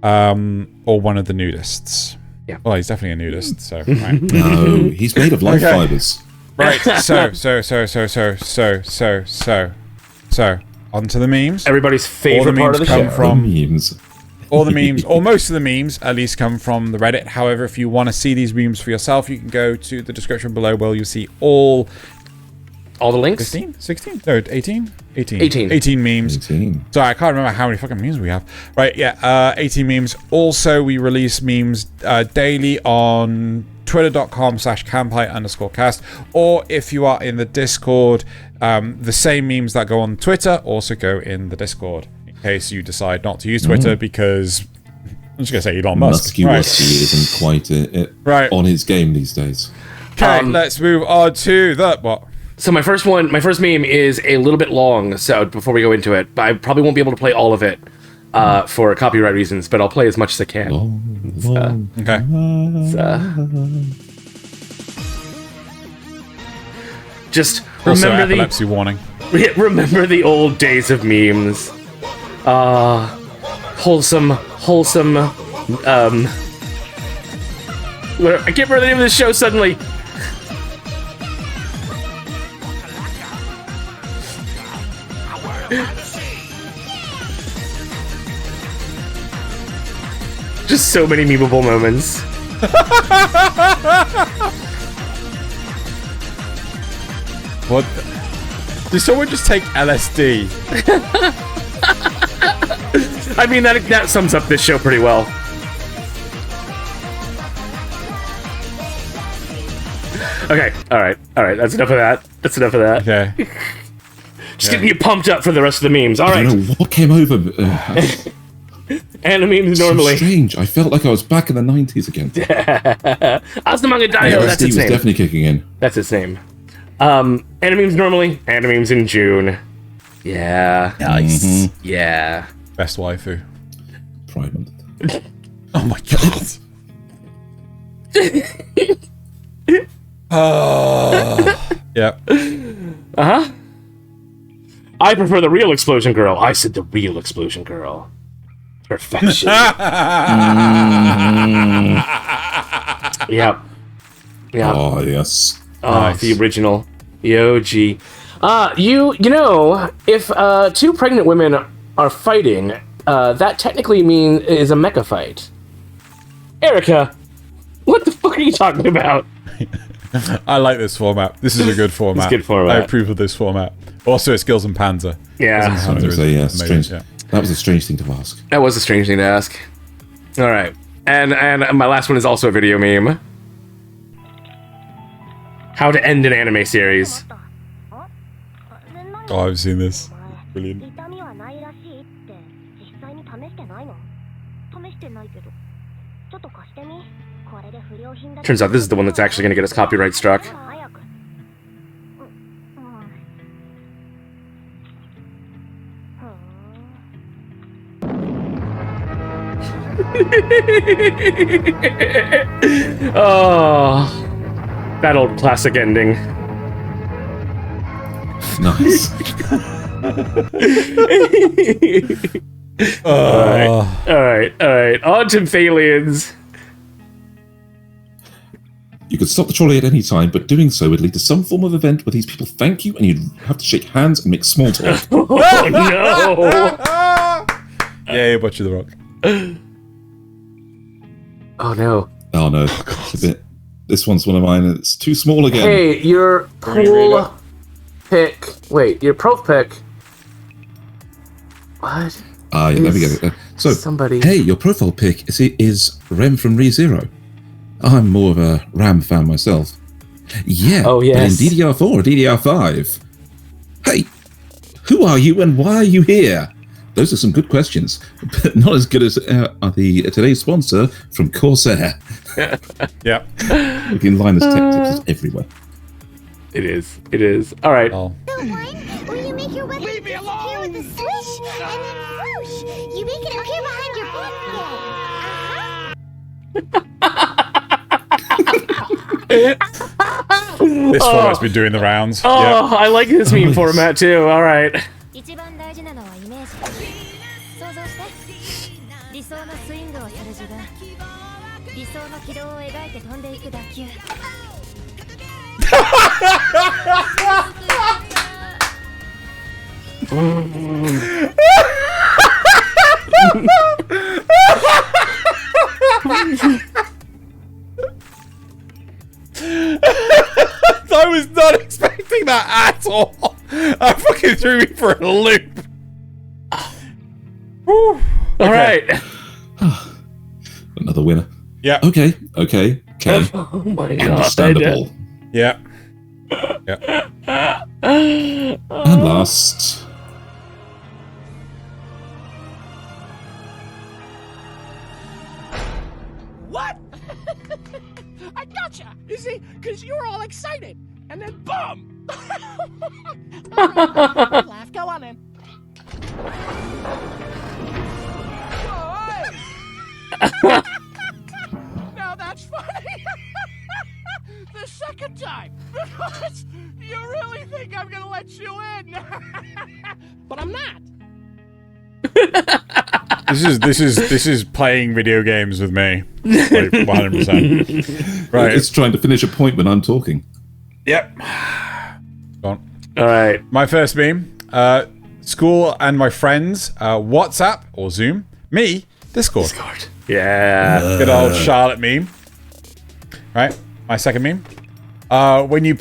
or one of the nudists. Yeah. Well, he's definitely a nudist, so right. No, he's made of life fibers. Right, so onto the memes. Everybody's favorite part of the show. All the memes, or most of the memes, at least, come from the Reddit. However, if you want to see these memes for yourself, you can go to the description below where you'll see all the links? 15? 16? No, 18? 18. 18 memes. 18. Sorry, I can't remember how many fucking memes we have. Right, yeah, 18 memes. Also, we release memes daily on twitter.com/kanpai_cast, or if you are in the Discord, the same memes that go on Twitter also go in the Discord, in case you decide not to use Twitter because I'm just gonna say Elon Musk. Musky isn't quite on his game these days. Okay, let's move on to the what? So my first meme is a little bit long, so before we go into it, I probably won't be able to play all of it for copyright reasons, but I'll play as much as I can. Okay. Just Also, remember epilepsy warning. Remember the old days of memes. Wholesome. I can't remember the name of the show suddenly. Just so many memeable moments. What? Did someone just take LSD? I mean, that sums up this show pretty well. Okay, all right. That's enough of that. Okay. Just getting you pumped up for the rest of the memes. All right. I don't know what came over. And the memes normally. So strange. I felt like I was back in the 90s again. Azumanga Daioh, that's its was name. Definitely kicking in. That's its name. Animemes normally. Animemes in June. Yeah. Nice. Mm-hmm. Yeah. Best waifu. Pride Month. Oh my god. Yeah. Uh-huh. I prefer the real Explosion Girl. I said the real Explosion Girl. Perfection. Yep. Oh, yes. Oh, Nice. the original. The OG. You know, if two pregnant women are fighting, that technically is a mecha fight. Erica, what the fuck are you talking about? I like this format. This is a good format. It's a good format. I approve of this format. Also, it's Skills and Panzer. Yeah. Skills and Panzer is amazing, strange. yeah. That was a strange thing to ask. That was a strange thing to ask. All right. And my last one is also a video meme. How to end an anime series. Oh, I've seen this. Brilliant. Turns out this is the one that's actually going to get us copyright struck. Oh, that old classic ending. Nice. All right. On to Thayliens. You could stop the trolley at any time, but doing so would lead to some form of event where these people thank you and you'd have to shake hands and make small talk. Oh, no. Yay, Butcher the Rock. Oh, no. Oh, no. It's a bit... This one's one of mine, and it's too small again. Hey, your pool pick. Wait, your prof pick. What? Yeah, let me get it. So, somebody... hey, your profile pic is Rem from ReZero. I'm more of a Ram fan myself. Yeah, oh, yes. But in DDR4 or DDR5. Hey, who are you and why are you here? those are some good questions, but not as good as today's sponsor from Corsair. Yep. Looking Linus Tech Tips is everywhere. It is. It is. All right. Oh. The one where you make your weapon disappear with a swish, and then whoosh, you make it appear behind your back. This format's been doing the rounds. Oh, Yep. I like this meme format too. All right. 一番大事なのはイメージ。想像して。理想のスイングをする自分。理想の軌道を描いて飛んでいく打球。I was not expecting that at all. That fucking threw me for a loop. All right. Another winner. Yeah. Okay. Oh my god. Understandable. Yeah. Yeah. And last. What? I gotcha! You see, because you were all excited, and then boom! Laugh, go on in. Whoa, now that's funny! The second time! Because you really think I'm gonna let you in! But I'm not! This is playing video games with me. Like 100%. Right. It's trying to finish a point when I'm talking. Yep. Go on. All right. My first meme. School and my friends. WhatsApp or Zoom. Me. Discord. Yeah. Good old Charlotte meme. Right. My second meme. When you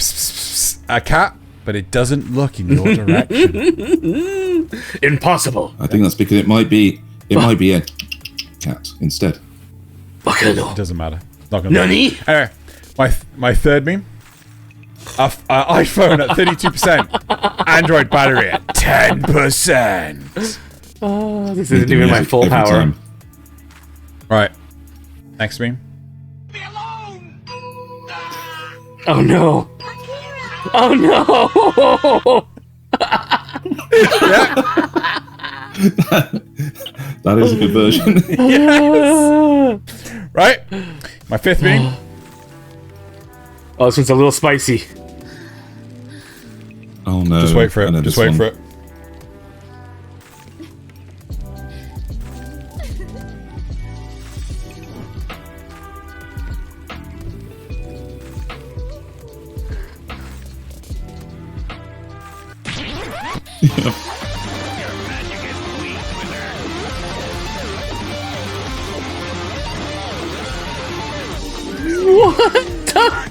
a cat, but it doesn't look in your direction. Impossible. I think that's because it might be a cat instead. It doesn't matter. Not gonna Nani? Anyway, my third meme. iPhone at 32%. Android battery at 10%. Oh, this isn't even my full Every power. time. Right. Next meme. Be alone! Oh no. Oh no. That is a good version. Yes. Right. My fifth meme. Oh, this one's a little spicy. Oh no. Just wait for I know it. Just this wait one. for it.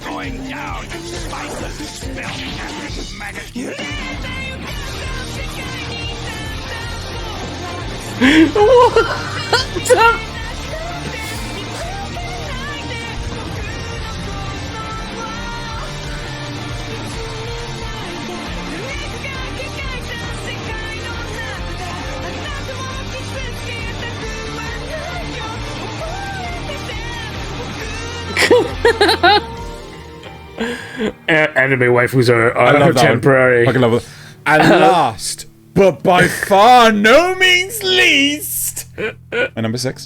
Going down in spices, spell-casting maggot. Anime waifus are I love that temporary. One. Fucking love it. And last, but by far no means least, my number 6.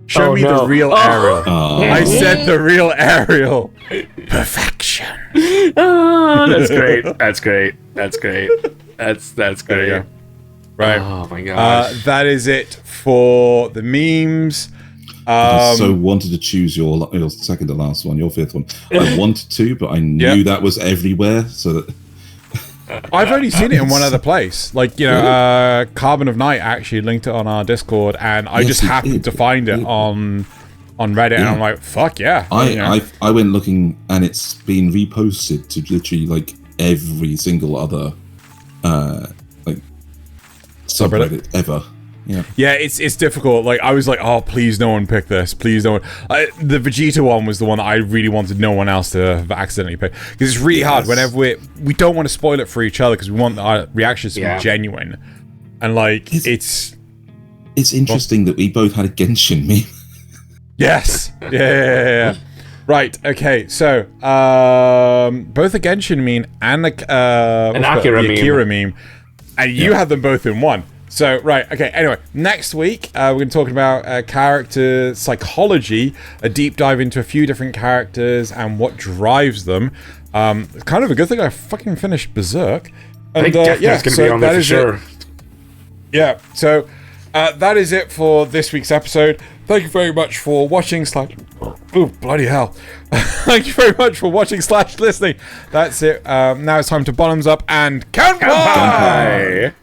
Show Oh, me no. the real Ariel. Oh. I said the real Ariel. Perfection. Oh, that's great. That's great. That's great. That's There great. you go. Right. Oh my gosh. That is it for the memes. I so wanted to choose your second to last one, your fifth one. I wanted to, but I knew that was everywhere, so that I've only seen it in one other place. Like, you know, Carbon of Night actually linked it on our Discord, and I just happened to find it on Reddit, and I'm like, fuck yeah. I went looking, and it's been reposted to literally like every single other like subreddit ever. Yeah, it's difficult. Like, I was like, oh, please no one pick this. Please no one. The Vegeta one was the one that I really wanted no one else to have accidentally picked. Because it's really hard whenever we don't want to spoil it for each other because we want our reactions to be genuine. And, like, it's interesting that we both had a Genshin meme. Yes. Yeah. Right, okay, so, both a Genshin meme and an Akira meme. And you had them both in one. So, right, okay, anyway, next week, we're going to talk about character psychology, a deep dive into a few different characters and what drives them. It's kind of a good thing I fucking finished Berserk. And, I think Defner's going to be on there for sure. Yeah, so that is it for this week's episode. Thank you very much for watching oh, bloody hell. Thank you very much for watching / listening. That's it. Now it's time to bottoms up and Kanpai!